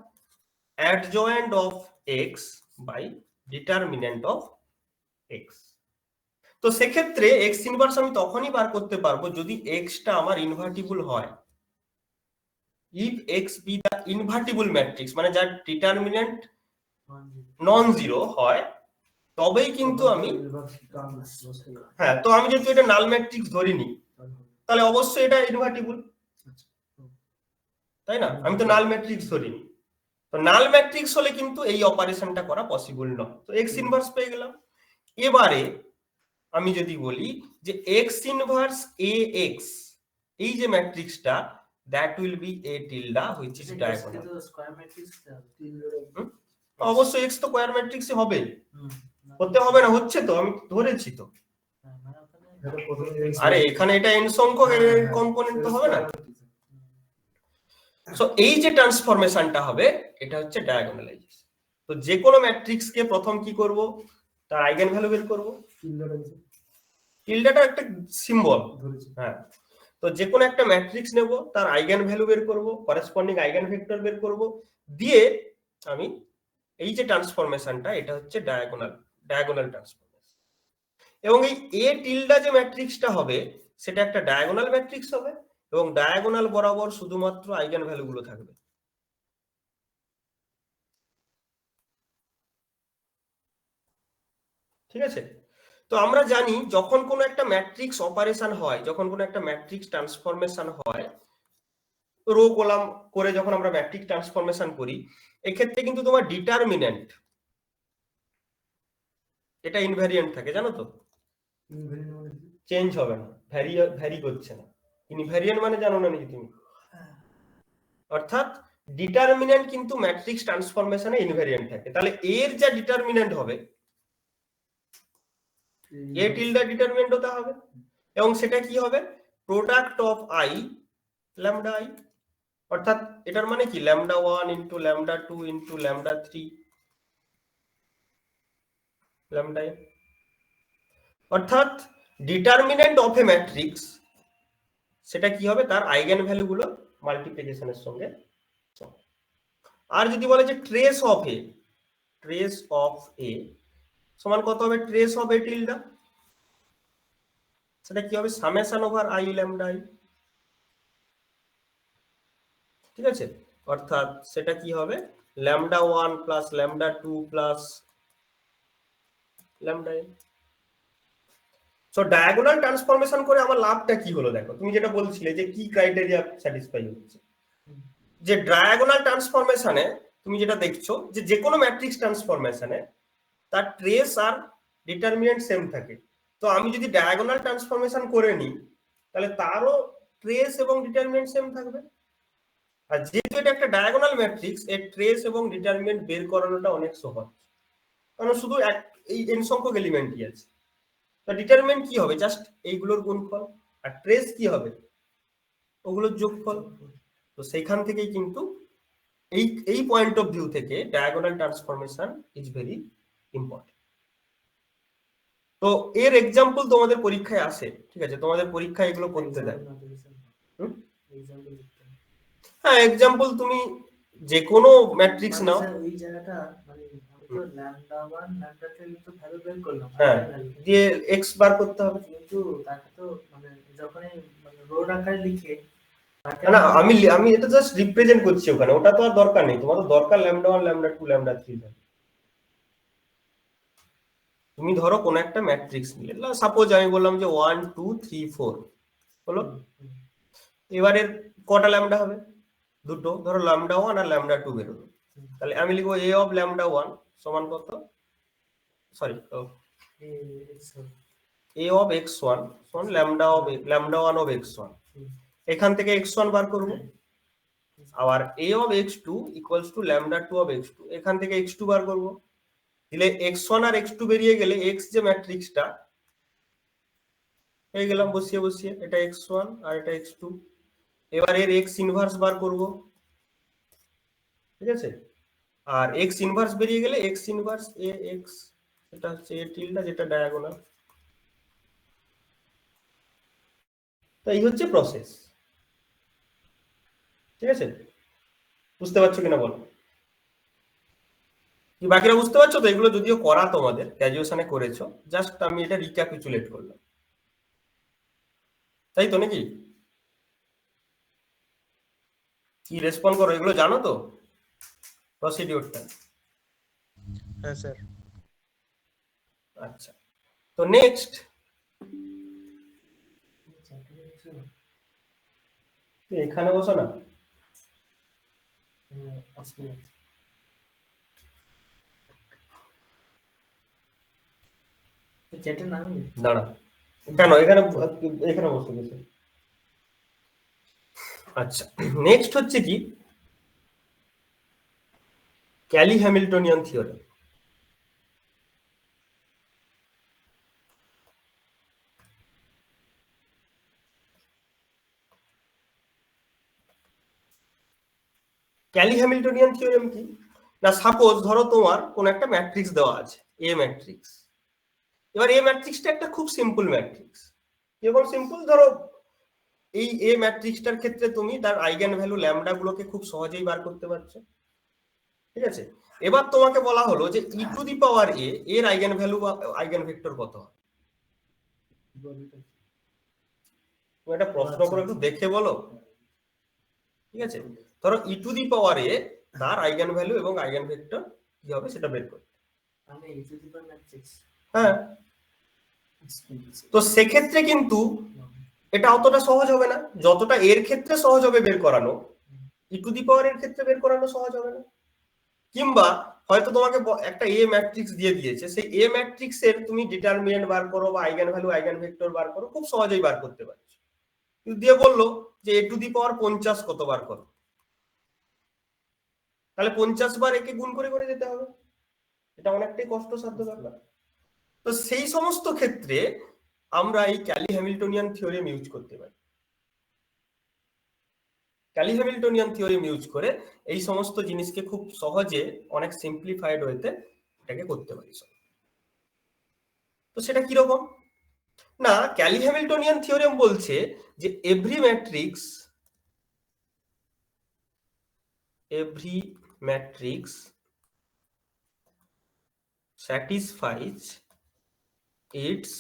Adjoint of x by determinant of x। তো সেক্ষেত্রে x ইনভার্স আমি তখনই বার করতে পারবো যদি x টা আমার ইনভার্টিবল হয়। if x be the invertible matrix, মানে যার ডিটারমিনেন্ট নন জিরো হয়, তবেই কিন্তু আমি, হ্যাঁ, তো আমি যদি এটা নাল ম্যাট্রিক্স ধরিনি, তাহলে অবশ্যই এটা ইনভার্টিবল, তাই না? আমি তো নাল ম্যাট্রিক্স ধরিনি, তো নাল ম্যাট্রিক্স হলে কিন্তু এই অপারেশনটা করা পসিবল নয়। তো x ইনভার্স পেয়ে গেলাম। এবারে আমি যদি বলি যে x ইনভার্স ax, এই যে ম্যাট্রিক্সটা, that will be a tilde which is diagonal। অবশ্যই x তো স্কয়ার ম্যাট্রিক্সই হবে, হতে হবে না, হচ্ছে তো, আমি ধরেছি তো। আরে এখানে এটা n সংখ্যক কম্পোনেন্ট তো হবে না। সো এই যে ট্রান্সফরমেশনটা হবে, এটা হচ্ছে ডায়াগোনালাইজেশন। তো যে কোনো ম্যাট্রিক্স কে প্রথম কি করব? তার আইগেন ভ্যালু বের করব। টিল্ডাটা একটা সিম্বল, হ্যাঁ। তো যে কোনো একটা ম্যাট্রিক্স নেব, তার আইগেন ভ্যালু বের করব, করেসপন্ডিং আইগেন ভেক্টর বের করব, দিয়ে আমি এই যে ট্রান্সফরমেশনটা, এটা হচ্ছে ডায়াগোনাল ট্রান্সফরমেশন। এবং এই এ টিল্ডা যে ম্যাট্রিক্সটা হবে, সেটা একটা ডায়াগোনাল ম্যাট্রিক্স হবে এবং ডায়াগোনাল বরাবর শুধুমাত্র আইগেন ভ্যালু গুলো থাকবে। ঠিক আছে? তো আমরা জানি যখন কোনো একটা ম্যাট্রিক্স অপারেশন হয়, যখন কোনো একটা ম্যাট্রিক্স ট্রান্সফরমেশন হয়, রো কলাম করে যখন আমরা ম্যাট্রিক্স ট্রান্সফরমেশন করি, এক্ষেত্রে কিন্তু তোমার ডিটারমিনেন্ট এটা ইনভ্যারিয়েন্ট থাকে, জানো তো? চেঞ্জ হবে না, ভ্যারি করছে না। ইনভ্যারিয়েন্ট মানে জানো না নাকি তুমি? অর্থাৎ ডিটারমিনেন্ট কিন্তু ম্যাট্রিক্স ট্রান্সফরমেশনে ইনভ্যারিয়েন্ট থাকে। তাহলে এর যা ডিটারমিনেন্ট হবে, এ টিল্ডা ডিটারমিনেন্ট হতে হবে, এবং সেটা কি হবে? Product of I lambda I. অর্থাৎ এটার মানে কি, lambda 1 into lambda 2 into lambda 3 lambda n। অর্থাৎ ডিটারমিনেন্ট অফ এ ম্যাট্রিক্স, সেটা কি হবে? তার আইগেন ভ্যালু গুলো মাল্টিপ্লিকেশনের সঙ্গে। আর যদি বলে যে ট্রেস অফ এ সমান কত হবে? ট্রেস অফ এ টিল্ডা, সেটা কি হবে? Summation over I lambda I. ঠিক আছে? অর্থাৎ সেটা কি হবে? Lambda 1 plus lambda 2 plus lambda n। So diagonal transformation করে আমার লাভটা কি হলো? দেখো, তুমি যেটা বলছিলে যে কি ক্রাইটেরিয়া স্যাটিসফাই হচ্ছে, যে ডায়াগোনাল ট্রান্সফরমেশনে তুমি যেটা দেখছো যে কোনো ম্যাট্রিক্স ট্রান্সফরমেশনে তার ট্রেস আর ডিটারমিনেন্ট সেম থাকে। তো আমি যদি ডায়াগোনাল ট্রান্সফরমেশন করে নিই, তাহলে তারও ট্রেস এবং ডিটারমিনেন্ট সেম থাকবে। আর যেহেতু এটা একটা ডায়াগোনাল ম্যাট্রিক্স, এর ট্রেস এবং ডিটারমিনেন্ট বের করানোটা অনেক সহজ, কারণ শুধু এই n সংখ্যক এলিমেন্টই আছে। তা ডিটারমিনেন্ট কি হবে? জাস্ট এইগুলোর গুণফল। আর ট্রেস কি হবে? ওগুলোর যোগফল। তো সেইখান থেকেই কিন্তু এই পয়েন্ট অফ ভিউ থেকে diagonal transformation is very important. তো এর এক্সাম্পল তোমাদের পরীক্ষায় আসে, ঠিক আছে? তোমাদের পরীক্ষায় এগুলো করতে দেয়। হ্যাঁ, এক্সাম্পল তুমি যে কোনো ম্যাট্রিক্স নাও, ওই জায়গাটা মানে ল্যামডা 1 ল্যামডা 2 তো ভ্যালু বের করলাম, হ্যাঁ, দিয়ে x বার করতে হবে। কিন্তু তাকে তো মানে যখনই মানে রো আকারে লিখে, না, আমি এটা জাস্ট রিপ্রেজেন্ট করছি ওখানে, ওটা তো আর দরকার নেই। তোমার তো দরকার ল্যামডা 1 ল্যামডা 2 ল্যামডা 3। তুমি ধরো কোন একটা ম্যাট্রিক্স নিলে, সাপোজ আমি বললাম যে 1 2 3 4 হলো। এবারে কটা ল্যামডা হবে? দুটো। ধরো ল্যামডা 1 আর ল্যামডা 2 বেরোলো, তাহলে আমি লিখবো a অফ ল্যামডা 1 সমান কত? সরি, a of x1 সমান lambda 1 of x1, এখান থেকে x1 বার করব, আবার a of x2 equals to lambda 2 of x2, এখান থেকে x2 বার করব, দিলে x1 আর x2 বেরিয়ে গেলে x যে ম্যাট্রিক্সটা হয়ে গেলাম বসিয়ে বসিয়ে, এটা x1 আর এটা x2। এবার এর x ইনভার্স বার করব, ঠিক আছে, আর x ইনভার্স বেরিয়ে গেলে x ইনভার্স a x, এটা হচ্ছে a টিল্ডা যেটা ডায়াগোনাল। তো এই হচ্ছে প্রসেস, ঠিক আছে, বুঝতে পারছো কিনা বলো? কি বাকিরা বুঝতে পারছো তো? এগুলো যদিও করা তোমাদের গ্র্যাজুয়েশনে করেছো, জাস্ট আমি এটা রিক্যাপিচুলেট করলাম, তাই তো নাকি? কি রেসপন্ড করো, এগুলো জানো তো প্রসিডিউরটা? হ্যাঁ স্যার। আচ্ছা, তো নেক্সট এখানে বসো না, দাঁড়া, কেন এখানে এখানে বসে গেছে। আচ্ছা, নেক্সট হচ্ছে কি Kelly Hamiltonian theorem. Kelly Hamiltonian theorem কি না, সাপোজ ধরো তোমার কোন একটা ম্যাট্রিক্স দেওয়া আছে, এ ম্যাট্রিক্স। এবার এ ম্যাট্রিক্সটা একটা খুব সিম্পল ম্যাট্রিক্স। কিরকম সিম্পল? ধরো এই এ ম্যাট্রিক্সটার ক্ষেত্রে তুমি তার আইগেন ভ্যালু ল্যামডা গুলোকে খুব সহজেই বার করতে পারছো, ঠিক আছে। এবার তোমাকে বলা হলো যে ই টু দি পাওয়ার এ এর আইগেন ভ্যালু বা আইগেন ভেক্টর কত হয়। তুমি একটা প্রশ্ন করে একটু দেখে বলো, ঠিক আছে। ধরো ই টু দি পাওয়ার এ তার আইগেন ভ্যালু এবং আইগেন ভেক্টর কি হবে সেটা বের করতে। হ্যাঁ, তো সেক্ষেত্রে কিন্তু এটা অতটা সহজ হবে না যতটা এর ক্ষেত্রে সহজ হবে বের করানো, ই টু দি পাওয়ার এর ক্ষেত্রে বের করানো সহজ হবে না। কিংবা হয়তো তোমাকে একটা এ ম্যাট্রিক্স দিয়ে দিয়েছে, সেই এ ম্যাট্রিক্স এর তুমি ডিটারমিনেন্ট বার করো বা আইগেন ভ্যালু আইগেন ভেক্টর বার করো, খুব সহজেই বার করতে পারছো। কিন্তু দিয়ে বললো যে এ টু দি পাওয়ার 50 কত বার করো, তাহলে 50 বার একে গুণ করে করে যেতে হবে, এটা অনেকটাই কষ্টসাধ্য ব্যাপার। তো সেই সমস্ত ক্ষেত্রে আমরা এই ক্যালি হ্যামিল্টনিয়ান থিওরেম ইউজ করতে পারি। ক্যালি হ্যামিল্টনিয়ান থিওরেম ইউজ করে এই সমস্ত জিনিসকে খুব সহজে অনেক সিম্পলিফাইড ওয়েতে এটাকে করতে পারি। তো সেটা কিরকম না, ক্যালি হ্যামিল্টনিয়ান থিওরেম বলছে যে every matrix satisfies its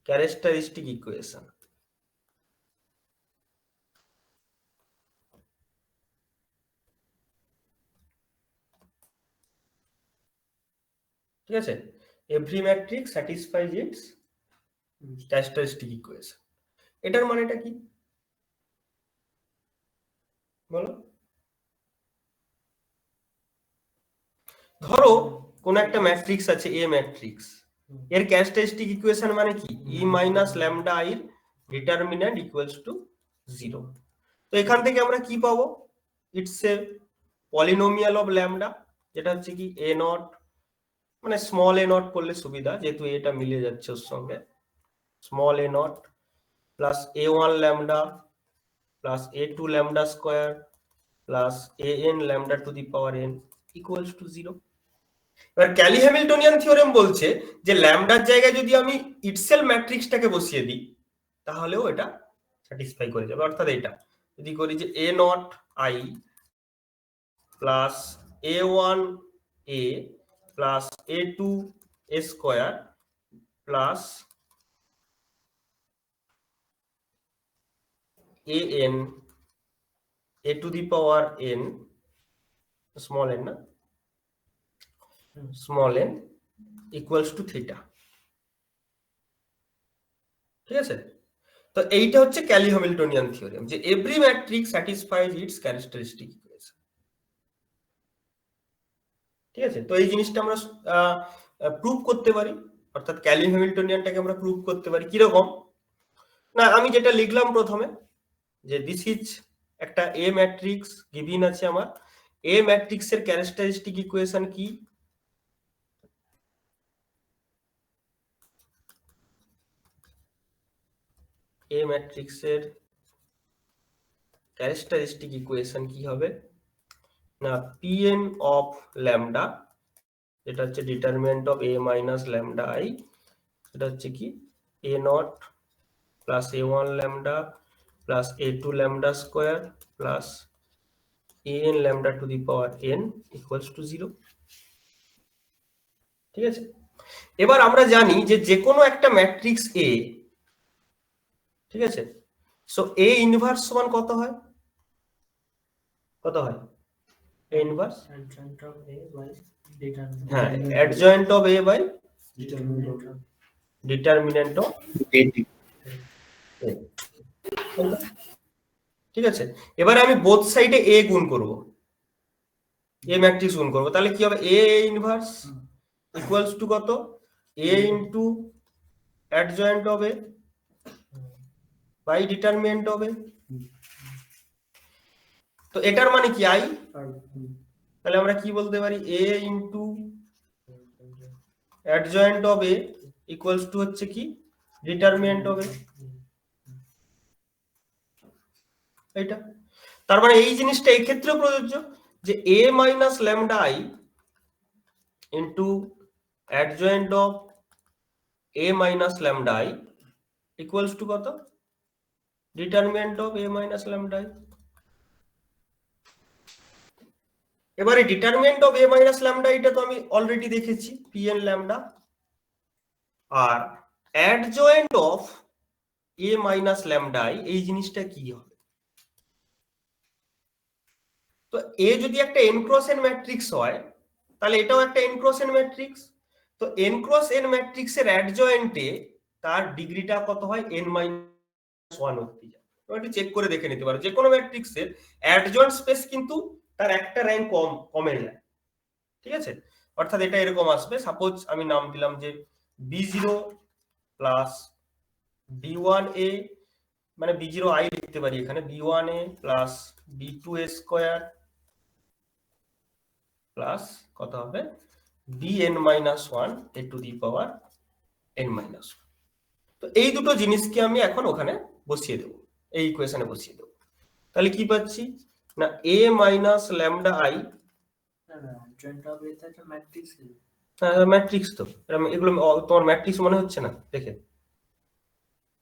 characteristic equation। ঠিক আছে, every matrix satisfies its characteristic equation। এটার মানেটা কি বলো? ধরো কোন একটা ম্যাট্রিক্স আছে এ ম্যাট্রিক্স, এর ক্যারেক্টারিস্টিক ইকুয়েশন মানে কি ই মাইনাস ল্যামডা আই এর ডিটারমিন্যান্ট ইকুয়ালস টু 0। তো এখান থেকে আমরা কি পাবো? It's a polynomial of lambda, যেটা হচ্ছে কি এ নট, মানে স্মল এ নট করলে সুবিধা যেহেতু এটা মিলে যাচ্ছে ওর সঙ্গে, small a naught plus A one lambda plus A two lambda square plus A n lambda to the power n equals to 0। এবার ক্যালি হ্যামিল্টনিয়ান থিওরেম বলছে যে ল্যামডার জায়গায় যদি আমি ইটসেলফ ম্যাট্রিক্সটাকে বসিয়ে দিই তাহলেও এটা স্যাটিসফাই করে যাবে। অর্থাৎ এটা যদি করি যে A naught I plus A one A plus A two A square plus A N A to the power N small N না small N equals to theta. ঠিক আছে, তো এইটা হচ্ছে ক্যালি হ্যামিল্টনিয়ান থিওরেম যে every matrix satisfies its characteristic equation. ঠিক আছে, তো এই জিনিসটা আমরা প্রুভ করতে পারি, অর্থাৎ ক্যালিন হ্যামিল্টনিয়ানটাকে আমরা প্রুভ করতে পারি কিরকম, না আমি যেটা লিখলাম প্রথমে যে দিস ইজ একটা এ ম্যাট্রিক্স গিভিন আছে আমার, এ ম্যাট্রিক্সের ক্যারেক্টারিস্টিক ইকুয়েশন কি, এ ম্যাট্রিক্সের ক্যারেক্টারিস্টিক ইকুয়েশন কি হবে না pn অফ ল্যামডা, এটা হচ্ছে determinant of a minus lambda i, এটা হচ্ছে কি a naught plus a1 lambda plus a2 lambda square plus an lambda to the power n equals to 0। ঠিক আছে, এবার আমরা জানি যে যে কোনো একটা ম্যাট্রিক্স A, ঠিক আছে, সো A ইনভার্স সমান কত হয়, কত হয় A inverse, adjoint of A by determinant. হ্যাঁ adjoint of A by determinant of A। ঠিক আছে, এবারে আমি বোথ সাইডে A গুণ করব, A ম্যাট্রিক্স গুণ করব, তাহলে কি হবে A ইনভার্স ইকুয়ালস টু কত A into adjoint of A by determinant of A। তো এটার মানে কি I, তাহলে আমরা কি বলতে পারি A into adjoint of A equals to হচ্ছে কি ডিটারমিনেন্ট অফ A, এটা তার মানে এই জিনিসটা এই ক্ষেত্রেও প্রযোজ্য যে A minus lambda I into adjoint of A minus lambda I equals to কত determinant of A minus lambda I। এবারে determinant of A minus lambda এটা তো আমি অলরেডি দেখেছি pn ল্যামডা, আর adjoint of A minus lambda I এই জিনিসটা কি হবে, তো A যদি একটা n ক্রস n ম্যাট্রিক্স হয় তাহলে এটাও একটা n ক্রস n ম্যাট্রিক্স, তো n ক্রস n ম্যাট্রিক্সের অ্যাডজয়েন্টে তার ডিগ্রিটা কত হয় n মাইনাস 1 অবধি যায়। তো একটু চেক করে দেখে নিতে পারো যে কোনো ম্যাট্রিক্সের অ্যাডজয়েন্ট স্পেস কিন্তু তার একটা র্যাঙ্ক কমে যায়। ঠিক আছে, অর্থাৎ এটা এরকম আসবে, সাপোজ আমি নাম দিলাম যে b0 প্লাস b1a, মানে b0i লিখতে পারি এখানে, b1a plus b2a square plus কত হবে bn minus 1 a two the power n minus 1। তো এই দুটো জিনিসকে আমি এখন ওখানে বসিয়ে দেব, এই ইকুয়েশনে বসিয়ে দেব, তাহলে কি পাচ্ছি না a minus lambda i, adjoint of A একটা ম্যাট্রিক্স, ম্যাট্রিক্স তো এগুলো তোমার ম্যাট্রিক্স মনে হচ্ছে না দেখে,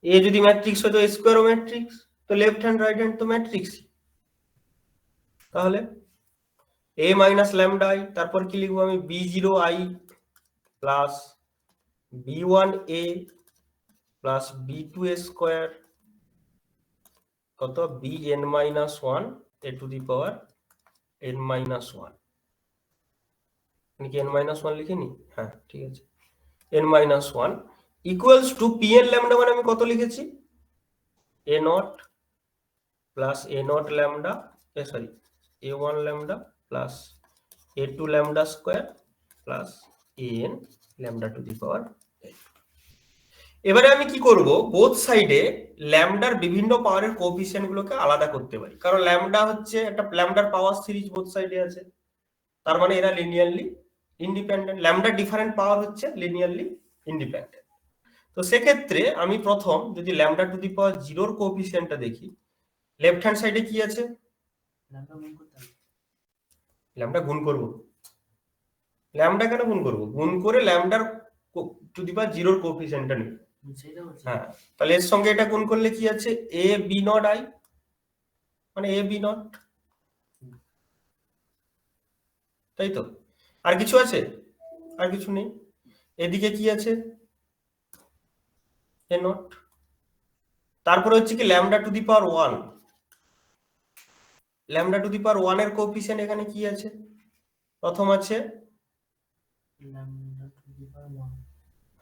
এ যদি ম্যাট্রিক্স হয় তো স্কোয়ারও ম্যাট্রিক্স, তো লেফট হ্যান্ড রাইট হ্যান্ড তো ম্যাট্রিক্স, তাহলে a মাইনাস ল্যামডা i, তারপর কি লিখবো আমি b0i plus b1a plus b2a square কত bn minus 1 a two the power n minus 1, কি n মাইনাস 1 লিখে নি, হ্যাঁ ঠিক আছে, n minus 1 equals to pn lambda, মানে আমি কত লিখেছি a naught plus a naught lambda, sorry a1 lambda plus a2 lambda square plus an lambda to the power. এবারে আমি কি করব, বোথ সাইডে ল্যামডার বিভিন্ন পাওয়ারের কোএফিসিয়েন্ট গুলোকে আলাদা করতে পারি, কারণ ল্যামডা হচ্ছে একটা ল্যামডার পাওয়ার সিরিজ বোথ সাইডে আছে, তার মানে এরা লিনিয়ারলি ইন্ডিপেন্ডেন্ট, ল্যামডার ডিফারেন্ট পাওয়ার হচ্ছে লিনিয়ারলি ইন্ডিপেন্ডেন্ট। তো সেক্ষেত্রে আমি প্রথম যদি ল্যামডা টু দি পাওয়ার 0 কোএফিসিয়েন্টটা দেখি, লেফট হ্যান্ড সাইডে কি আছে, ল্যামডা গুণ করব, ল্যামডা কেন গুণ করব, গুণ করে ল্যামডার টু দি পাওয়ার 0 কোএফিসিয়েন্টটা নেব, হ্যাঁ তাহলে এর সঙ্গে এটা গুণ করলে কি আছে a b নট i, মানে a b নট, তাই তো, আর কিছু আছে, আর কিছু নেই, এদিকে কি আছে a নট, তারপরে হচ্ছে কি lambda to the power 1, lambda to the power 1 এর কোএফিসিয়েন্ট এখানে কি আছে, প্রথম আছে lambda to the power 1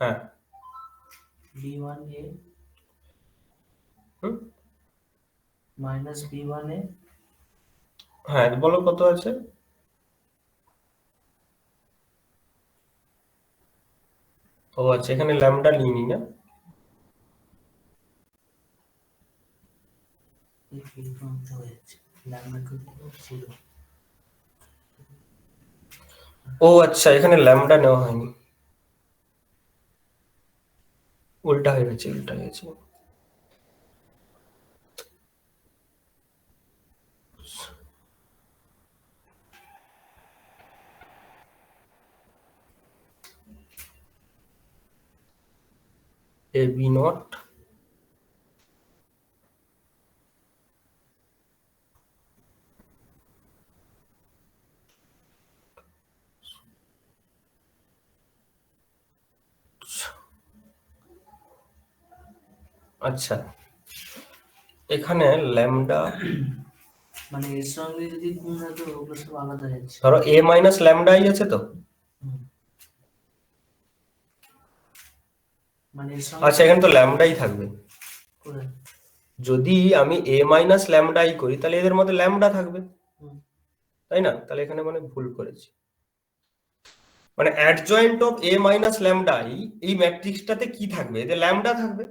হ্যাঁ b1a minus b1a, হ্যাঁ বলো কত আছে, ও আচ্ছা, এখানে ল্যামডা নিইনি না? ও আচ্ছা, এখানে ল্যামডা নেওয়া হয়নি, উল্টা হয়ে গেছে, উল্টা হয়ে গেছে। এ বি নট আচ্ছা, এখানে ল্যামডা মানে এর সঙ্গে যদি গুণ হয় তো ওগুলো সব আলাদা যাচ্ছে। ধরো এ মাইনাস ল্যামডা আই আছে তো, মানে এর সঙ্গে আচ্ছা এখানে তো ল্যামডাই থাকবে। কোথায়? যদি আমি এ মাইনাস ল্যামডা আই করি তাহলে এদের মধ্যে ল্যামডা থাকবে, হুম। তাই না? তাহলে এখানে মানে ভুল করেছি, মানে adjoint of A minus lambda I, এই ম্যাট্রিক্সটাতে কি থাকবে? এদের ল্যামডা থাকবে,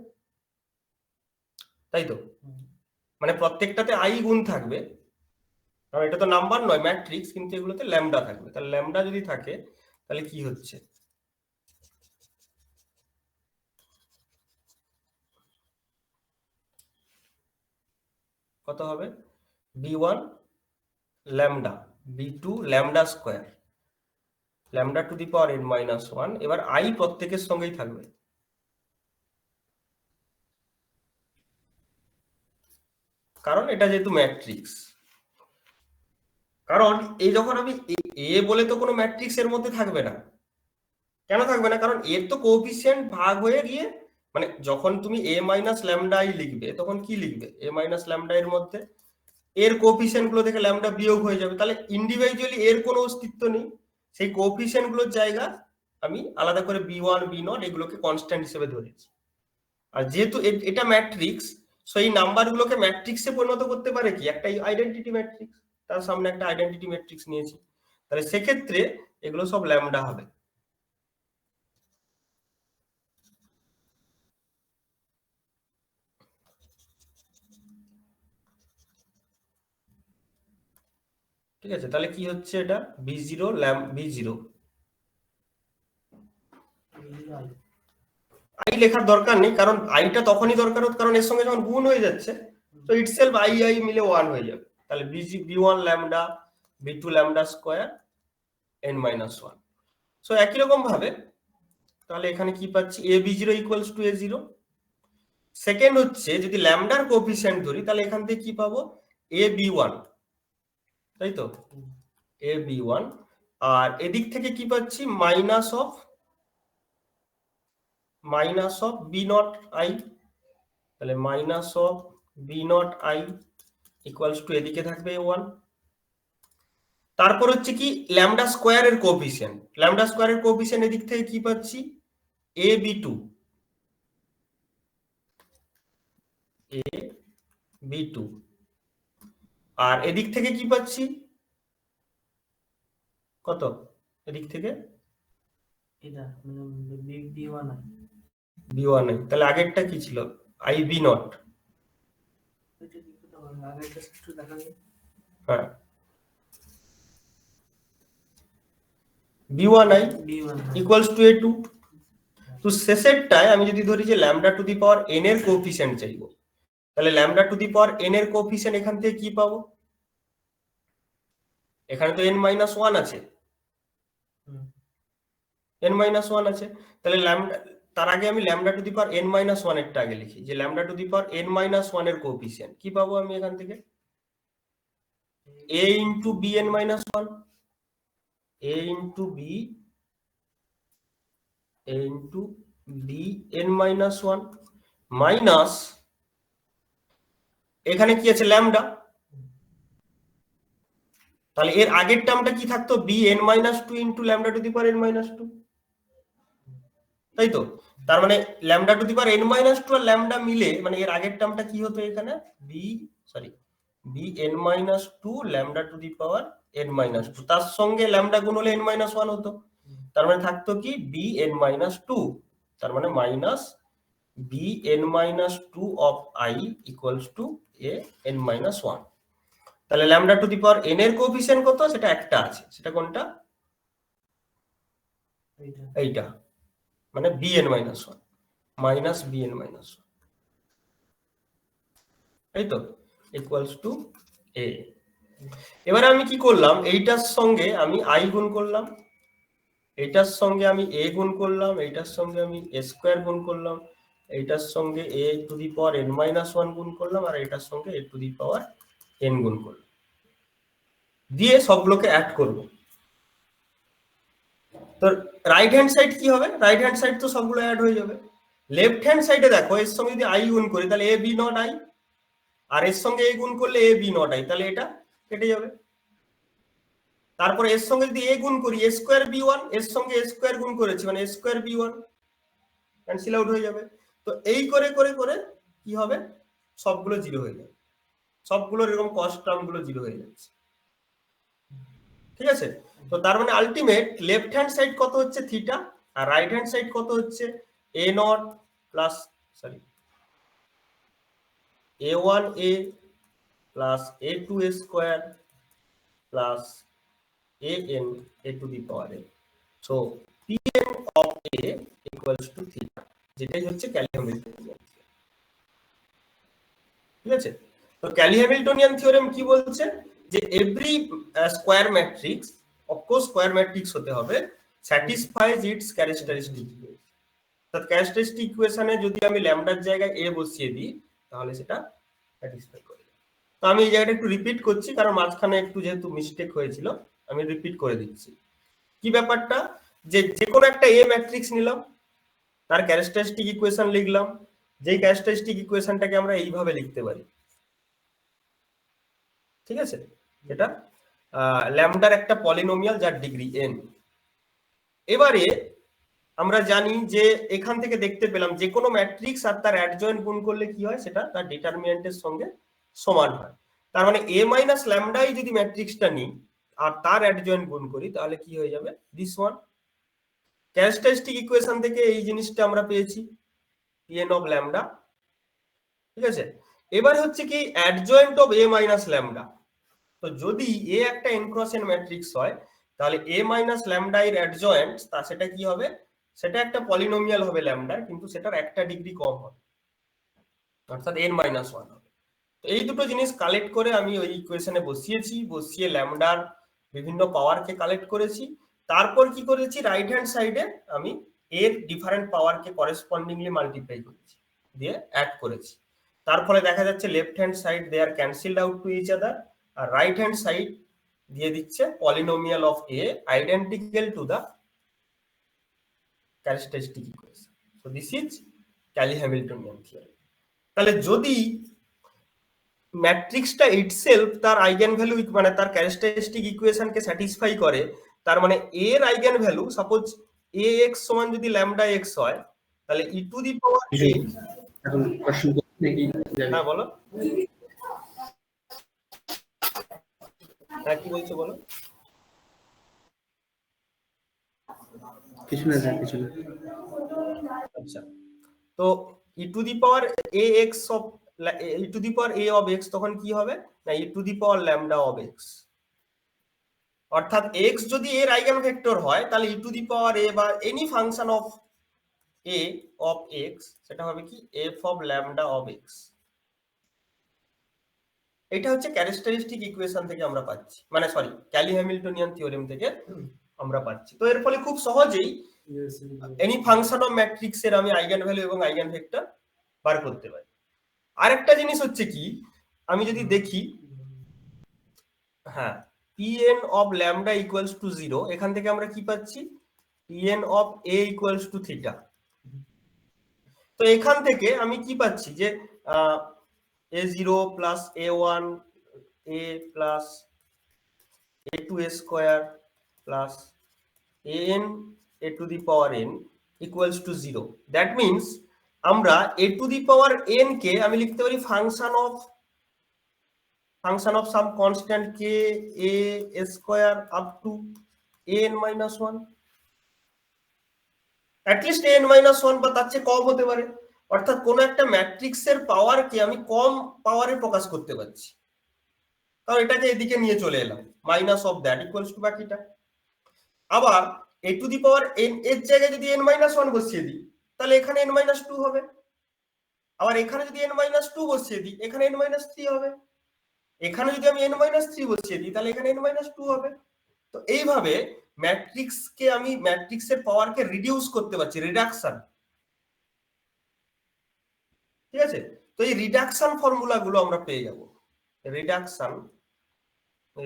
তাই তো? মানে প্রত্যেকটাতে আই গুণ থাকবে, কারণ এটা তো নাম্বার নয়, ম্যাট্রিক্স, কিন্তু এগুলোতে ল্যামডা থাকবে। তাহলে ল্যামডা যদি থাকে তাহলে কি হচ্ছে, কত হবে? b1 lambda, b2 lambda square, lambda to the power n minus one. এবার আই প্রত্যেকের সঙ্গেই থাকবে, কারণ এটা যেহেতু ম্যাট্রিক্স। কারণ এই যখন আমি এ বলে তো কোনো ম্যাট্রিক্স এর মধ্যে থাকবে না। কেন থাকবে না? কারণ এর তো কোএফিসিয়েন্ট ভাগ হয়ে গিয়ে, মানে যখন তুমি এ মাইনাস ল্যামডা আই লিখবে তখন কি লিখবে? এ মাইনাস ল্যামডা এর মধ্যে এর কোএফিসিয়েন্ট গুলো থেকে ল্যামডা বিয়োগ হয়ে যাবে, তাহলে ইন্ডিভিজুয়ালি এর কোনো অস্তিত্ব নেই। সেই কোএফিসিয়েন্ট গুলোর জায়গা আমি আলাদা করে বি1 বি0 এগুলোকে কনস্ট্যান্ট হিসেবে ধরেছি। আর যেহেতু এটা ম্যাট্রিক্স, সো এই নাম্বার গুলোকে ম্যাট্রিক্সে পরিণত করতে পারে কি? একটা আইডেন্টিটি ম্যাট্রিক্স, তার সামনে একটা আইডেন্টিটি ম্যাট্রিক্স নিয়েছি, তাহলে সেক্ষেত্রে এগুলো সব ল্যামডা হবে। ঠিক আছে, তাহলে কি হচ্ছে এটা? b0 b0 আই লেখার দরকার নেই, কারণ আইটা তখনই দরকার হতো কারণ এর সঙ্গে যখন গুণ হয়ে যাচ্ছে তো ইটসেলফ আই আই মিলে 1 হয়ে যাবে। তাহলে b1 lambda, b2 lambda square n minus 1। So একই রকম ভাবে তাহলে এখানে কি পাচ্ছি? a b0 equals to a0। Second হচ্ছে যদি ল্যামডার কোএফিসিয়েন্ট ধরি তাহলে এখান থেকে কি পাবো? a b1, তাই তো? a b1, আর এদিক থেকে কি পাচ্ছি? Minus of B naught I, তাহলে minus of B naught I equals to এদিকে থাকবে a1। তারপর হচ্ছে কি ল্যামডা স্কোয়ারের কোএফিসিয়েন্ট, ল্যামডা স্কোয়ারের কোএফিসিয়েন্ট এদিক থেকে কি পাচ্ছি? a b2, আর এদিক থেকে কি পাচ্ছি? কত এদিক থেকে? এটা b1 b1 আই। তাহলে আগেরটা কি ছিল? I b naught. হ্যাঁ, b1 I equals two a2। তো শেষেরটায় আমি যদি ধরি যে lambda to the power n এর কোএফিসিয়েন্ট চাইবো, তাহলে lambda to the power n এর কোএফিসিয়েন্ট এখান থেকে কি পাবো? এখানে তো n মাইনাস 1 আছে, n মাইনাস 1 আছে, তাহলে ল্যামডা, তার আগে আমি lambda to the power n minus 1 এরটা আগে লিখি, যে lambda to the power n minus 1 এর কোএফিসিয়েন্ট কি পাবো আমি এখান থেকে? a into b n minus 1, a into b n minus 1 minus এখানে কি আছে? ল্যামডা। তাহলে এর আগের টার্মটা কি থাকতো? B N minus 2 into lambda to the power n minus 2, তাই তো? তার মানে lambda to the power n minus 2 আর ল্যামডা মিলে মানে এর আগের টার্মটা কি হতো এখানে? B N minus 2 lambda to the power n minus 2, তার সঙ্গে ল্যামডা গুণ হলে n মাইনাস 1 হতো, তার মানে থাকতো কি? বি এন মাইনাস 2 তার মানে minus B N minus two of I equals to A N minus one. তাহলে lambda to the power N এর কোএফিসিয়েন্ট কত, সেটা একটা আছে, সেটা কোনটা, এইটা, মানে B N minus one minus B N minus one, এই তো, ইকুয়ালস টু এ। এবারে আমি কি করলাম, এইটার সঙ্গে আমি আই গুণ করলাম, এইটার সঙ্গে আমি এ গুণ করলাম, এইটার সঙ্গে আমি এ স্কোয়ার গুণ করলাম, এইটার সঙ্গে A to the power N minus one গুণ করলাম, আর এইটার সঙ্গে A to the power N গুণ করলাম, দিয়ে সবগুলোকে অ্যাড করব। তো রাইট হ্যান্ড সাইড কি হবে, রাইট হ্যান্ড সাইড তো সবগুলো অ্যাড হয়ে যাবে। লেফট হ্যান্ড সাইডে দেখো, এর সঙ্গে যদি আই গুণ করি তাহলে এ বি নট আই, আর এর সঙ্গে এ গুণ করলে এ বি নট আই, তাহলে এটা কেটে যাবে। তারপরে এর সঙ্গে যদি এ গুণ করি এ স্কোয়ার বি ওয়ান, এর সঙ্গে এ স্কোয়ার গুণ করেছি মানে A square B one, cancel out হয়ে যাবে। তো এই করে করে করে কি হবে, সবগুলো জিরো হয়ে যাবে, সবগুলোর এরকম কস্ট টার্ম গুলো জিরো হয়ে যাচ্ছে, ঠিক আছে। তো তার মানে আলটিমেট লেফট হ্যান্ড সাইড কত হচ্ছে থিটা, আর রাইট হ্যান্ড সাইড কত হচ্ছে A naught plus sorry A one A plus A two A square plus A N A to the power A. So P N of A equals to theta, যেটাই হচ্ছে ক্যালি-হ্যামিল্টনিয়ান, ঠিক আছে। তো ক্যালি-হ্যামিল্টনিয়ান থিওরেম কি বলছে, যে every square matrix, of course square matrix হতে হবে, স্যাটিসফাইজ ইটস ক্যারেক্টারিস্টিক ইকুয়েশন। অর্থাৎ ক্যারেক্টারিস্টিক ইকুয়েশনে যদি আমি ল্যামডার জায়গায় এ বসিয়ে দিই তাহলে সেটা স্যাটিসফাই করে। তো আমি এই জায়গাটা একটু রিপিট করছি, কারণ মাঝখানে একটু যেহেতু মিস্টেক হয়েছিল, আমি রিপিট করে দিচ্ছি। কি ব্যাপারটা, যে যে কোনো একটা এ ম্যাট্রিক্স নিলাম, তার ক্যারেক্টারিস্টিক ইকুয়েশন লিখলাম, যেই ক্যারেক্টারিস্টিক ইকুয়েশনটাকে আমরা এইভাবে লিখতে পারি, ঠিক আছে, এটা ল্যামডার একটা পলিনোমিয়াল যার ডিগ্রি n। এবারে আমরা জানি যে এখান থেকে দেখতে পেলাম যে কোনো ম্যাট্রিক্স আর তার অ্যাডজয়েন্ট গুণ করলে কি হয়, সেটা তার ডিটারমিনেন্টের সঙ্গে সমান হয়। তার মানে a মাইনাস ল্যামডাই যদি ম্যাট্রিক্সটা নিই আর তার অ্যাডজয়েন্ট গুণ করি তাহলে কি হয়ে যাবে, দিস ওয়ান। ক্যারেক্টারিস্টিক ইকুয়েশন থেকে এই জিনিসটা আমরা পেয়েছি pn অফ ল্যামডা, ঠিক আছে। এবার হচ্ছে কি adjoint of a minus lambda. তো যদি a একটা n ক্রস n ম্যাট্রিক্স হয় তাহলে a মাইনাস ল্যামডা এর অ্যাডজয়েন্ট তা সেটা কি হবে, সেটা একটা পলিনোমিয়াল হবে ল্যামডার, কিন্তু সেটার একটা ডিগ্রি কম হবে, অর্থাৎ n মাইনাস ওয়ান হবে। তো এই দুটো জিনিস কালেক্ট করে আমি ওই ইকুয়েশনে বসিয়েছি, বসিয়ে ল্যামডার বিভিন্ন পাওয়ারকে কালেক্ট করেছি। তারপর কি করেছি, রাইট হ্যান্ড সাইডে আমি এর ডিফারেন্ট পাওয়ারকে করেসপন্ডিংলি মাল্টিপ্লাই করেছি, দিয়ে অ্যাড করেছি। তার ফলে দেখা যাচ্ছে left hand side they are cancelled out to each other, আর রাইট হ্যান্ড সাইড দিয়ে দিচ্ছে polynomial of a identical to the characteristic equation. So this is Cayley Hamiltonian theorem. তাহলে যদি ম্যাট্রিক্সটা ইটসেলফ তার আইগেন ভ্যালু মানে তার ক্যারেক্টারিস্টিক ইকুয়েশনকে স্যাটিসফাই করে, তার মানে এ এর আইগেন ভ্যালু সাপোজ এ এক্স সমান যদি ল্যামডা এক্স হয়, তাহলে ই টু দি পাওয়ার এ, এখন কোশ্চেন করতে নাকি হ্যাঁ বলো, হ্যাঁ কি বলছো বলো। কিছু না স্যার, কিছু না। আচ্ছা, তো E to the power A X of E to the power A of X তখন কি হবে না, E to the power lambda of X. অর্থাৎ এক্স যদি এর আইগেন ভেক্টর হয় তাহলে ই টু দি পাওয়ার এ বা any function of A of x সেটা হবে কি F of lambda of x. এটা হচ্ছে ক্যারেক্টারিস্টিক ইকুয়েশন থেকে আমরা পাচ্ছি, মানে সরি ক্যালি-হ্যামিল্টনিয়ান থিওরেম থেকে আমরা পাচ্ছি। তো এর ফলে খুব সহজেই এনি ফাংশন অফ ম্যাট্রিক্স এর আমি আইগেন ভ্যালু এবং আইগেন ভেক্টর বার করতে পারি। আরেকটা জিনিস হচ্ছে কি, আমি যদি দেখি, হ্যাঁ, pn of lambda equals to 0, এখান থেকে আমরা কি পাচ্ছি, pn of a equals to theta. তো এখান থেকে আমি কি পাচ্ছি, যে a0 plus a1 a plus a2 a square plus an a two the power n equals to 0। That means আমরা a two the power n কে আমি লিখতে পারি function of some constant k a square up to an minus 1। At least n-1 বা তার চেয়ে কম হতে পারে। অর্থাৎ কোন একটা ম্যাট্রিক্সের পাওয়ারকে আমি কম পাওয়ারে প্রকাশ করতে পারছি, কারণ এটাকে এদিকে নিয়ে চলে এলাম, minus of that equals to বাকিটা। আবার a two the power n এর জায়গায় যদি n-1 বসিয়ে দিই তাহলে এখানে n-2 হবে। আবার এখানে যদি n-2 বসিয়ে দিই এখানে n-3 হবে। এখানে যদি আমি n-3 বসিয়ে দিই তাহলে এখানে n-2 হবে। তো এইভাবে ম্যাট্রিক্সকে আমি ম্যাট্রিক্সের পাওয়ারকে রিডিউস করতে পারছি, রিডাকশন। ঠিক আছে, তো এই রিডাকশন ফর্মুলা গুলো আমরা পেয়ে যাব।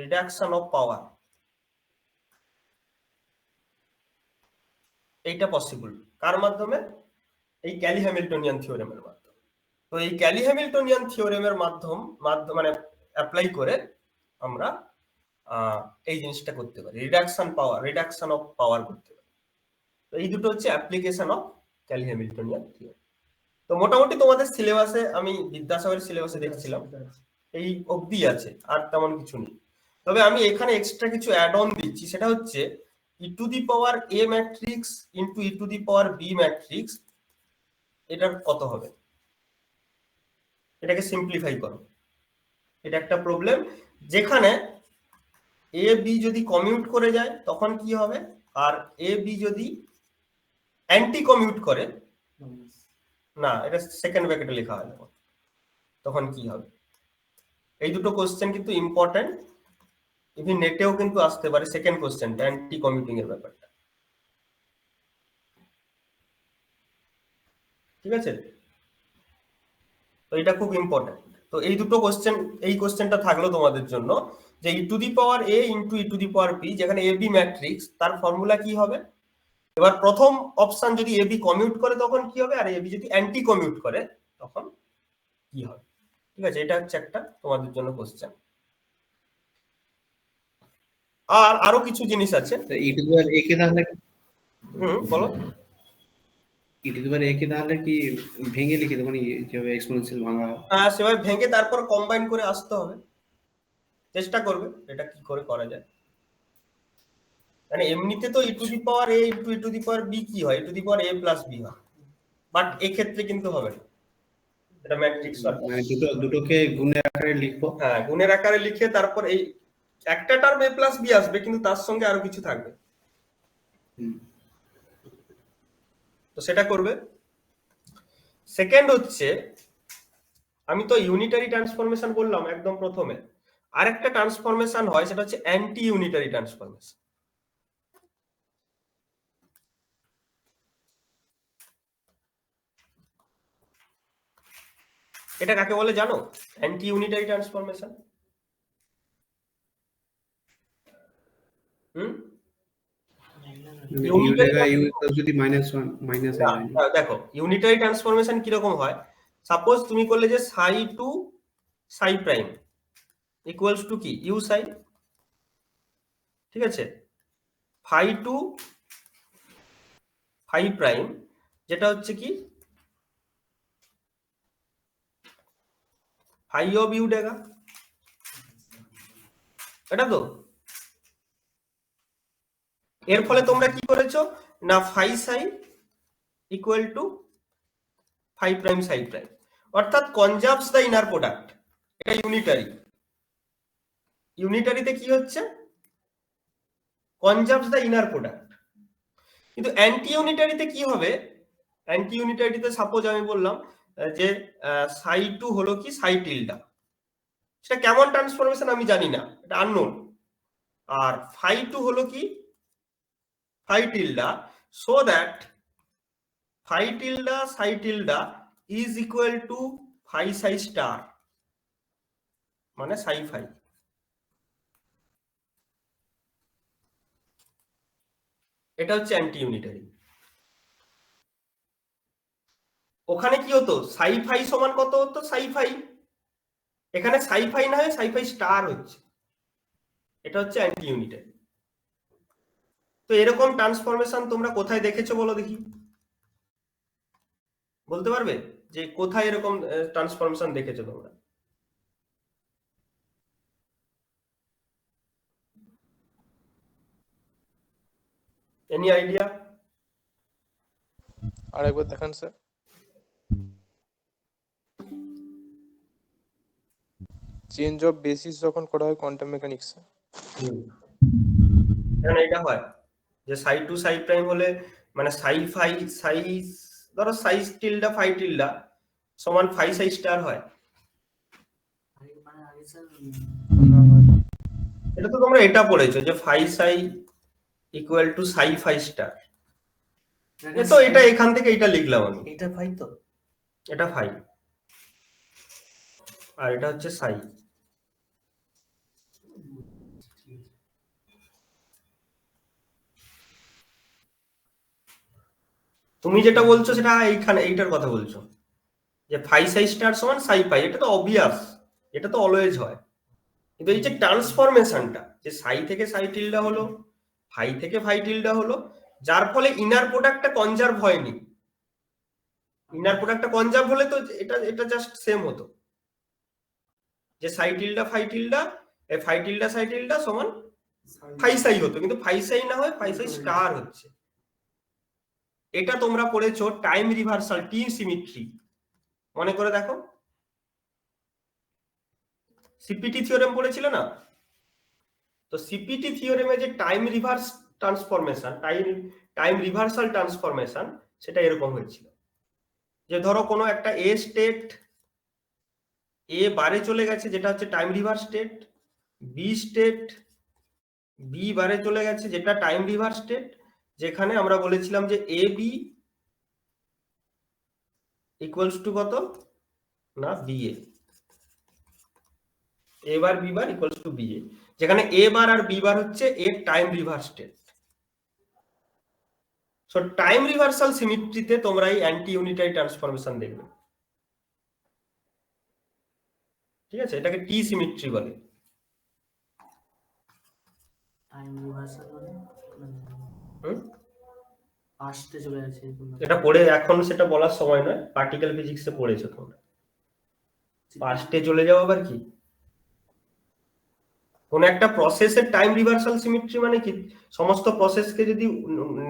রিডাকশন অফ পাওয়ার, এইটা পসিবল কার মাধ্যমে? এই ক্যালি হ্যামিল্টনিয়ান থিওরেমের মাধ্যমে। তো এই ক্যালি হ্যামিল্টনিয়ান থিওরেমের মানে অ্যাপ্লাই করে আমরা এই জিনিসটা করতে পারি, রিডাকশন অফ পাওয়ার করতে পারি। তো এই দুটো হচ্ছে application of Kelly Hamiltonian theorem. তো মোটামুটি তোমাদের সিলেবাসে, আমি বিদ্যাসাগরের সিলেবাসে দেখছিলাম এই অবধি আছে, আর তেমন কিছু নেই। তবে আমি এখানে এক্সট্রা কিছু অ্যাড অন দিচ্ছি, সেটা হচ্ছে E to the power A matrix into E to the power B matrix, এটার কত হবে, এটাকে সিম্পলিফাই করো। এটা একটা প্রবলেম যেখানে এ বি যদি কমিউট করে যায় তখন কি হবে, আর এ বি যদি অ্যান্টি কমিউট করে, না এটা সেকেন্ড ব্র্যাকেটে লেখা হয় তখন কি হবে। এই দুটো কোশ্চেন কিন্তু ইম্পর্টেন্ট, ইভেন নেটেও কিন্তু আসতে পারে সেকেন্ড কোশ্চেনটা, অ্যান্টি কমিউটিং এর ব্যাপারটা। ঠিক আছে, তো এটা খুব ইম্পর্টেন্ট। তো এই দুটো কোশ্চেন, এই কোশ্চেনটা থাকলো তোমাদের জন্য যে E to the power A into E to the power B, যেখানে এ বি ম্যাট্রিক্স, তার ফর্মুলা কি হবে। এবার প্রথম অপশন যদি এ বি কমিউট করে তখন কি হবে, আর এ বি যদি অ্যান্টি কমিউট করে তখন কি হবে। ঠিক আছে, এটা হচ্ছে একটা তোমাদের জন্য কোশ্চেন। আর আরো কিছু জিনিস আছে। ই টু দি পাওয়ার এ কে তাহলে বলো। ই টু দি পাওয়ার এ কে তাহলে কি ভেঙে লিখে দেবো, মানে যেভাবে এক্সপোনেনশিয়াল ভাঙা হয়? সেভাবে ভেঙে তারপর কম্বাইন করে আসতে হবে, চেষ্টা করবে এটা কি করে করা যায়। মানে এমনিতে তো E to the power A into E to the power B কি হয়, E to the power A plus B হয়, বাট এক্ষেত্রে কিন্তু হবে না, এটা ম্যাট্রিক্স। মানে দুটোকে গুণের আকারে লিখবো। হ্যাঁ, গুণের আকারে লিখে তারপর এই একটা টার্ম এ প্লাস বি আসবে, কিন্তু তার সঙ্গে আরো কিছু থাকবে, তো সেটা করবে। সেকেন্ড হচ্ছে, আমি তো ইউনিটারি ট্রান্সফরমেশন বললাম একদম প্রথমে, আরেকটা ট্রান্সফরমেশন হয় সেটা হচ্ছে অ্যান্টি ইউনিটারি ট্রান্সফরমেশন। এটা কাকে বলে জানো, অ্যান্টি ইউনিটারি ট্রান্সফরমেশন? যদি দেখো ইউনিটারি ট্রান্সফরমেশন কিরকম হয়। সাপোজ তুমি করলে যে সাই two Sai prime equals to কি ইউ সাই, ঠিক আছে, ফাই টু ফাই প্রাইম যেটা হচ্ছে কি ফাই অফ ইউ ডেগা, এটা তো। এর ফলে তোমরা কি করেছো না, phi psi equal to phi prime psi prime, অর্থাৎ কনজার্ভস দ্য ইনার প্রোডাক্ট। এটা ইউনিটারি, ইউনিটারিতে কি হচ্ছে, কনজার্ভস দ্য ইনার প্রোডাক্ট। কিন্তু অ্যান্টি ইউনিটারিতে কি হবে, অ্যান্টি ইউনিটারিতে সাপোজ আমি বললাম যে সাই টু হলো কি সাই টিলডা, সেটা কেমন ট্রান্সফরমেশন আমি জানি না, এটা আননোন। আর ফাই টু হলো কি phi tilde, so that phi tilde psi tilde is equal to phi psi star, মানে সাই ফাই। এটা হচ্ছে অ্যান্টি ইউনিটারি। ওখানে কি হতো, সাই ফাই সমান কত হতো, সাই ফাই, এখানে সাই ফাই না হয় সাই ফাই স্টার হচ্ছে, এটা হচ্ছে অ্যান্টি ইউনিটারি। তো এরকম ট্রান্সফরমেশন তোমরা কোথায় দেখেছো বলো দেখি, বলতে পারবে যে কোথায় এরকম ট্রান্সফরমেশন দেখেছো তোমরা? Any idea? আরেকবার দেখান স্যার। চেঞ্জ অফ বেসিস যখন করা হয় কোয়ান্টাম মেকানিক্সে, এখানে এটা হয় যে সাই টু সাই প্রাইম হলে মানে সাই ফাই সাই, ধরো সাই টিল্ডা ফাই টিল্ডা সমান ফাই সাই স্টার হয়। মানে আগে স্যার এটা তো তোমরা এটা পড়েছো যে ফাই সাই ইকুয়াল টু সাই ফাই স্টার। তো এটা এখান থেকে এটা লিখলাম আমি, এটা ফাই তো, এটা ফাই আর এটা হচ্ছে সাই। তুমি যেটা বলছো সেটা এইখানে এইটার কথা বলছো যে ফাই সাই স্টার সমান সাই পাই, এটা তো অবভিয়াস, এটা তো অলওয়েজ হয়। কিন্তু এই যে ট্রান্সফরমেশনটা যে সাই থেকে সাই টিল্ডা হলো, ফাই থেকে ফাই টিল্ডা হলো, যার ফলে ইনার প্রোডাক্টটা কনজার্ভ হয়নি। ইনার প্রোডাক্টটা কনজার্ভ হলে তো এটা এটা জাস্ট সেম হতো যে সাই টিল্ডা ফাই টিল্ডা, এই ফাই টিল্ডা সাই টিল্ডা সমান ফাই সাই হতো, কিন্তু ফাই সাই না হয় ফাই সাই স্টার হচ্ছে। এটা তোমরা পড়েছো টাইম রিভার্সাল টি সিমেট্রি, মনে করে দেখো সিপিটি থিওরেম পড়েছিল না? তো সিপিটি থিওরেমে যে time reverse transformation, time reversal transformation, সেটা এরকম হয়েছিল যে ধরো কোনো একটা এ স্টেট এ বারে চলে গেছে যেটা হচ্ছে time reverse state, B state B বারে চলে গেছে যেটা টাইম রিভার্স স্টেট, যেখানে আমরা বলেছিলাম যে এ বি ইকুয়ালস টু কত না B A bar B bar equals to B A, যেখানে এ বার আর বি বার হচ্ছে এর time reverse state. So time reversal সিমেট্রিতে তোমরা এই অ্যান্টি ইউনিটারি ট্রান্সফরমেশন দেখবে, ঠিক আছে? এটাকে টি সিমেট্রি বলে। টাইম রিভার্সাল মানে হুম, আসতে চলে যাচ্ছে এরকম ব্যাপার। এটা পড়ে এখন সেটা বলার সময় নয়, পার্টিকেল ফিজিক্সে পড়েছো তোমরা। পাস্টে চলে যাও আবার কি? কোন একটা প্রসেসের টাইম রিভার্সাল সিমেট্রি মানে কি সমস্ত প্রসেসকে যদি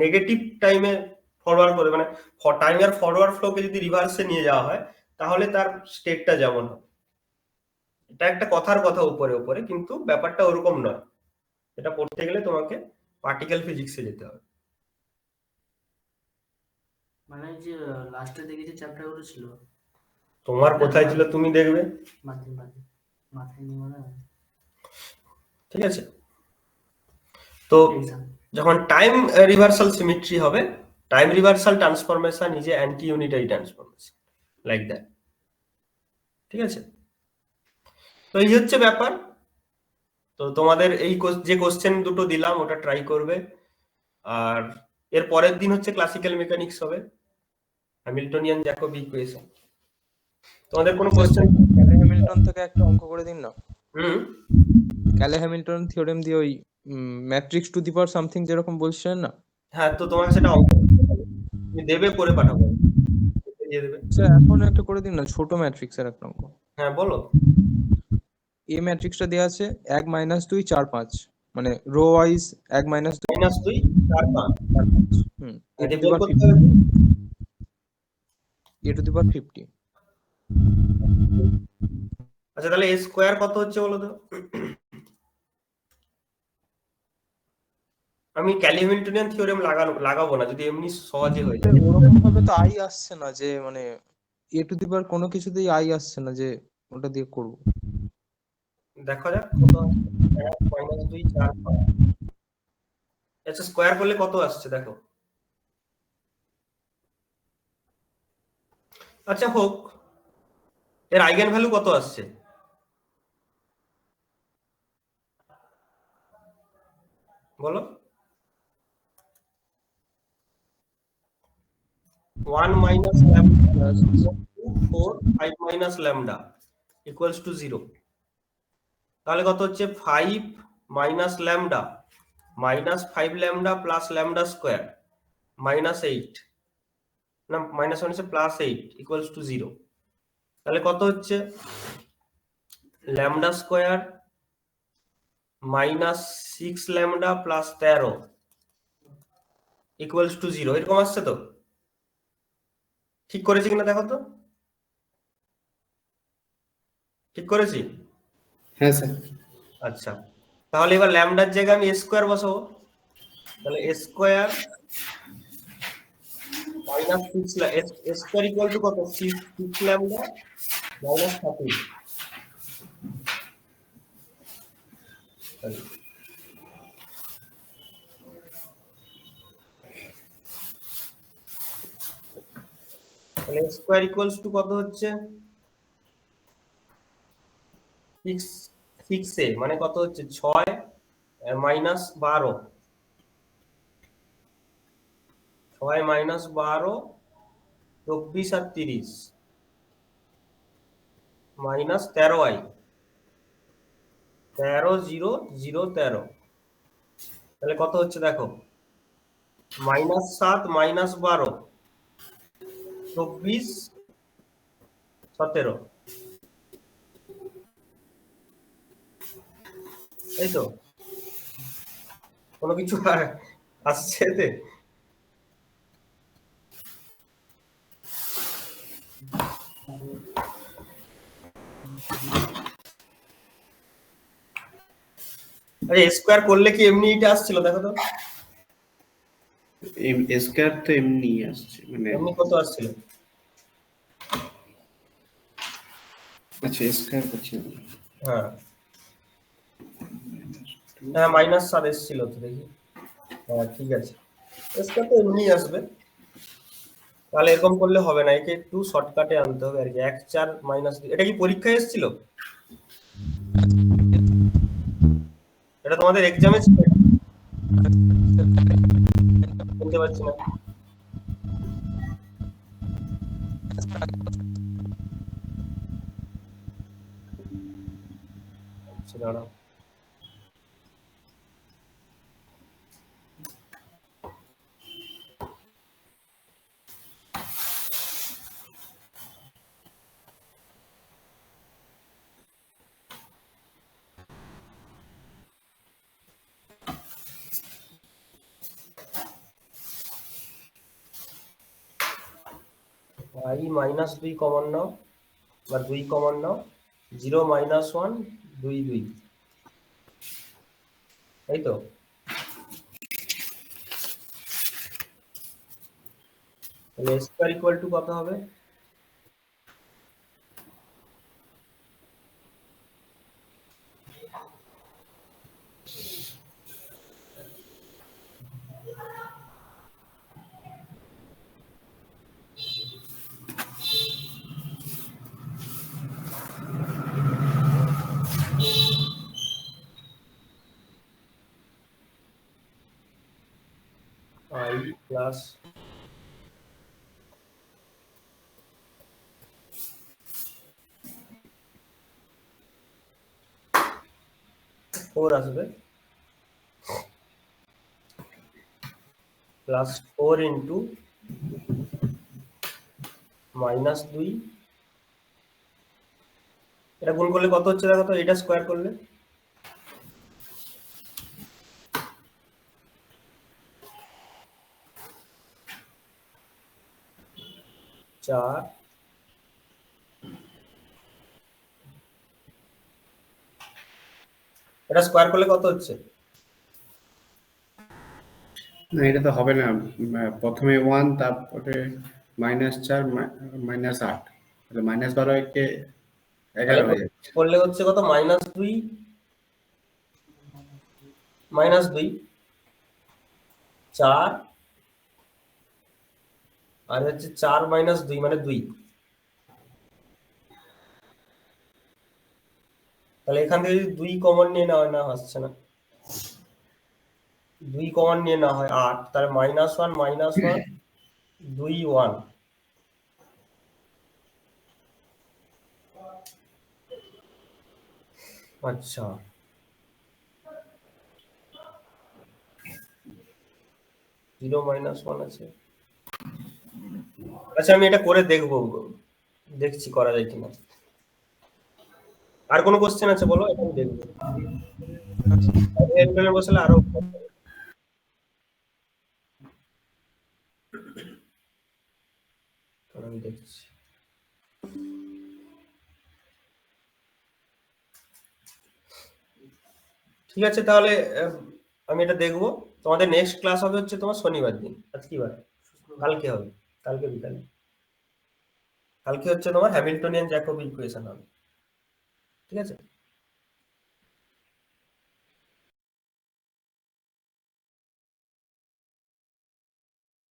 নেগেটিভ টাইমে ফরওয়ার্ড করে, মানে টাইমের ফরওয়ার্ড ফ্লোকে যদি রিভার্সে নিয়ে যাওয়া হয় তাহলে তার স্টেটটা যেমন হবে। এটা একটা কথার কথা উপরে উপরে, কিন্তু ব্যাপারটা ওরকম নয়। এটা পড়তে গেলে তোমাকে পার্টিকেল ফিজিক্সে যেতে হবে। মানে যে লাস্টে দেখেছি চ্যাপ্টারগুলো ছিল, তোমার কোথায় ছিল তুমি দেখবে, মাথায় মাথায় মাথায় নিয়ে মনে হয় ঠিক আছে? তো এক্সাম। যখন টাইম রিভার্সাল সিমেট্রি হবে, time reversal transformation is a anti unitary transformation like that, ঠিক আছে? তো এই হচ্ছে ব্যাপার। তো তোমাদের এই যে কোশ্চেন দুটো দিলাম ওটা ট্রাই করবে, আর এর পরের দিন হচ্ছে ক্লাসিক্যাল মেকানিক্স হবে, হ্যামিল্টনিয়ান জ্যাকোবি ইকুয়েশন। তোমাদের কোনো কোশ্চেন? ক্যালে হ্যামিল্টন থেকে একটা অঙ্ক করে দিন না। হুম, ক্যালে হ্যামিল্টন থিওরেম দিয়ে ওই matrix two the power something যেরকম বলছিলেন না, হ্যাঁ, তো তোমাকে সেটা অঙ্ক তুমি দেবে, করে পাঠাবো, দিয়ে দেবে। স্যার এখন একটা করে দিন না, ছোট ম্যাট্রিক্সের একটা অঙ্ক। হ্যাঁ বলো। এ ম্যাট্রিক্সটা দেওয়া আছে 1 - 2 4 5, মানে rho wise 1 - 2 -2 4 5 hmm A a to the বের power করতে 50, হবে। a to the power 50। আচ্ছা তাহলে এ স্কোয়ার কত হচ্ছে বলো তো? আমি ক্যালি হ্যামিল্টনিয়ান থিওরেম লাগাবো না যদি এমনি সহজে হয়ে যায়। ওরকম ভাবে তো আই আসছে না যে, মানে a to the power কোনো কিছুতেই আই আসছে না যে ওটা দিয়ে করব। দেখা যাক কত আসছে। 1 - 2 4 5। আচ্ছা স্কোয়ার করলে কত আসছে দেখো। আচ্ছা হোক, এর আইগেন ভ্যালু কত আসছে? বলো। 1 - lambda 4 5 - lambda equals to 0। তাহলে কত হচ্ছে 5 - lambda -5 lambda plus lambda square -8, না মাইনাস হচ্ছে +8 equals to 0। তাহলে কত হচ্ছে lambda square -6 lambda plus 13 equals to 0, এরকম আসছে তো? ঠিক করেছি কিনা দেখো তো, ঠিক করেছি? হ্যাঁ স্যার। আচ্ছা, তাহলে এবার ল্যামডার জায়গায় আমি স্কোয়ার বসাবো, তাহলে square minus square equal to কত, 6 ল্যামডা মাইনাস 13। তাহলে স্কোয়ার ইকুয়ালস টু কত হচ্ছে, 6 মানে কত হচ্ছে 6 মাইনাস 12, 6 মাইনাস 12 24 আর 30 মাইনাস 13i, 13 0 0 13, তাহলে কত হচ্ছে দেখো, -7 -12 24 17, এই তো, কোনো কিছু আর আসছে এতে? আরে স্কোয়ার করলে কি এমনি এটা আসছিল দেখো তো, স্কয়ার তো এমনি আসছে মানে, এমনি কত আসছিল, আচ্ছা স্কয়ার করছি আমি। হ্যাঁ হ্যাঁ -7 এসেছিল তো, দেখি, হ্যাঁ ঠিক আছে, স্কোয়ার তো এমনি আসবে। তাহলে এরকম করলে হবে না, একে একটু শর্টকাটে আনতে হবে আর কি, 1 4 -2, এটা কি পরীক্ষায় এসেছিল, এটা তোমাদের এক্সামে ছিল? বলতে পারছি না, আচ্ছা দাঁড়াও, i -2 কমন নাও বা 2 কমন নাও, 0 -1 2 2, এই তো, তাহলে স্কোয়ার ইকুয়াল টু কত হবে, i প্লাস ফোর আসবে, প্লাস 4 ইন্টু -2, এটা গুণ করলে কত হচ্ছে দেখো তো, এটা স্কোয়ার করলে চার, এটা স্কোয়ার করলে কত হচ্ছে, না এটা তো হবে না, প্রথমে 1 তারপরে -4 -8, তাহলে -12 কে 11 হয়ে যাচ্ছে। করলে হচ্ছে কত, -2 4, আর হচ্ছে 4 -2 মানে 2, তাহলে এখান থেকে যদি 2 কমন নিয়ে নেওয়া হয়, না আসছে না, 2 কমন নিয়ে নেওয়া হয় 8, তাহলে -1 -1 2 1, আচ্ছা 0 -1 আছে, আচ্ছা আমি এটা করে দেখবো, দেখছি করা যায় কিনা। আর কোনো কোশ্চেন আছে বলো, এটা আমি দেখবো, এখানে বসলে আরো আমি দেখছি। ঠিক আছে, তাহলে আমি এটা দেখবো। তোমাদের নেক্সট ক্লাস হবে হচ্ছে তোমার শনিবার দিন। আজ কি বার? কালকে হবে, কালকে বিকালে। কালকে হচ্ছে তোমার হ্যামিল্টনিয়ান জ্যাকব ইকুয়েশন হবে। ঠিক আছে।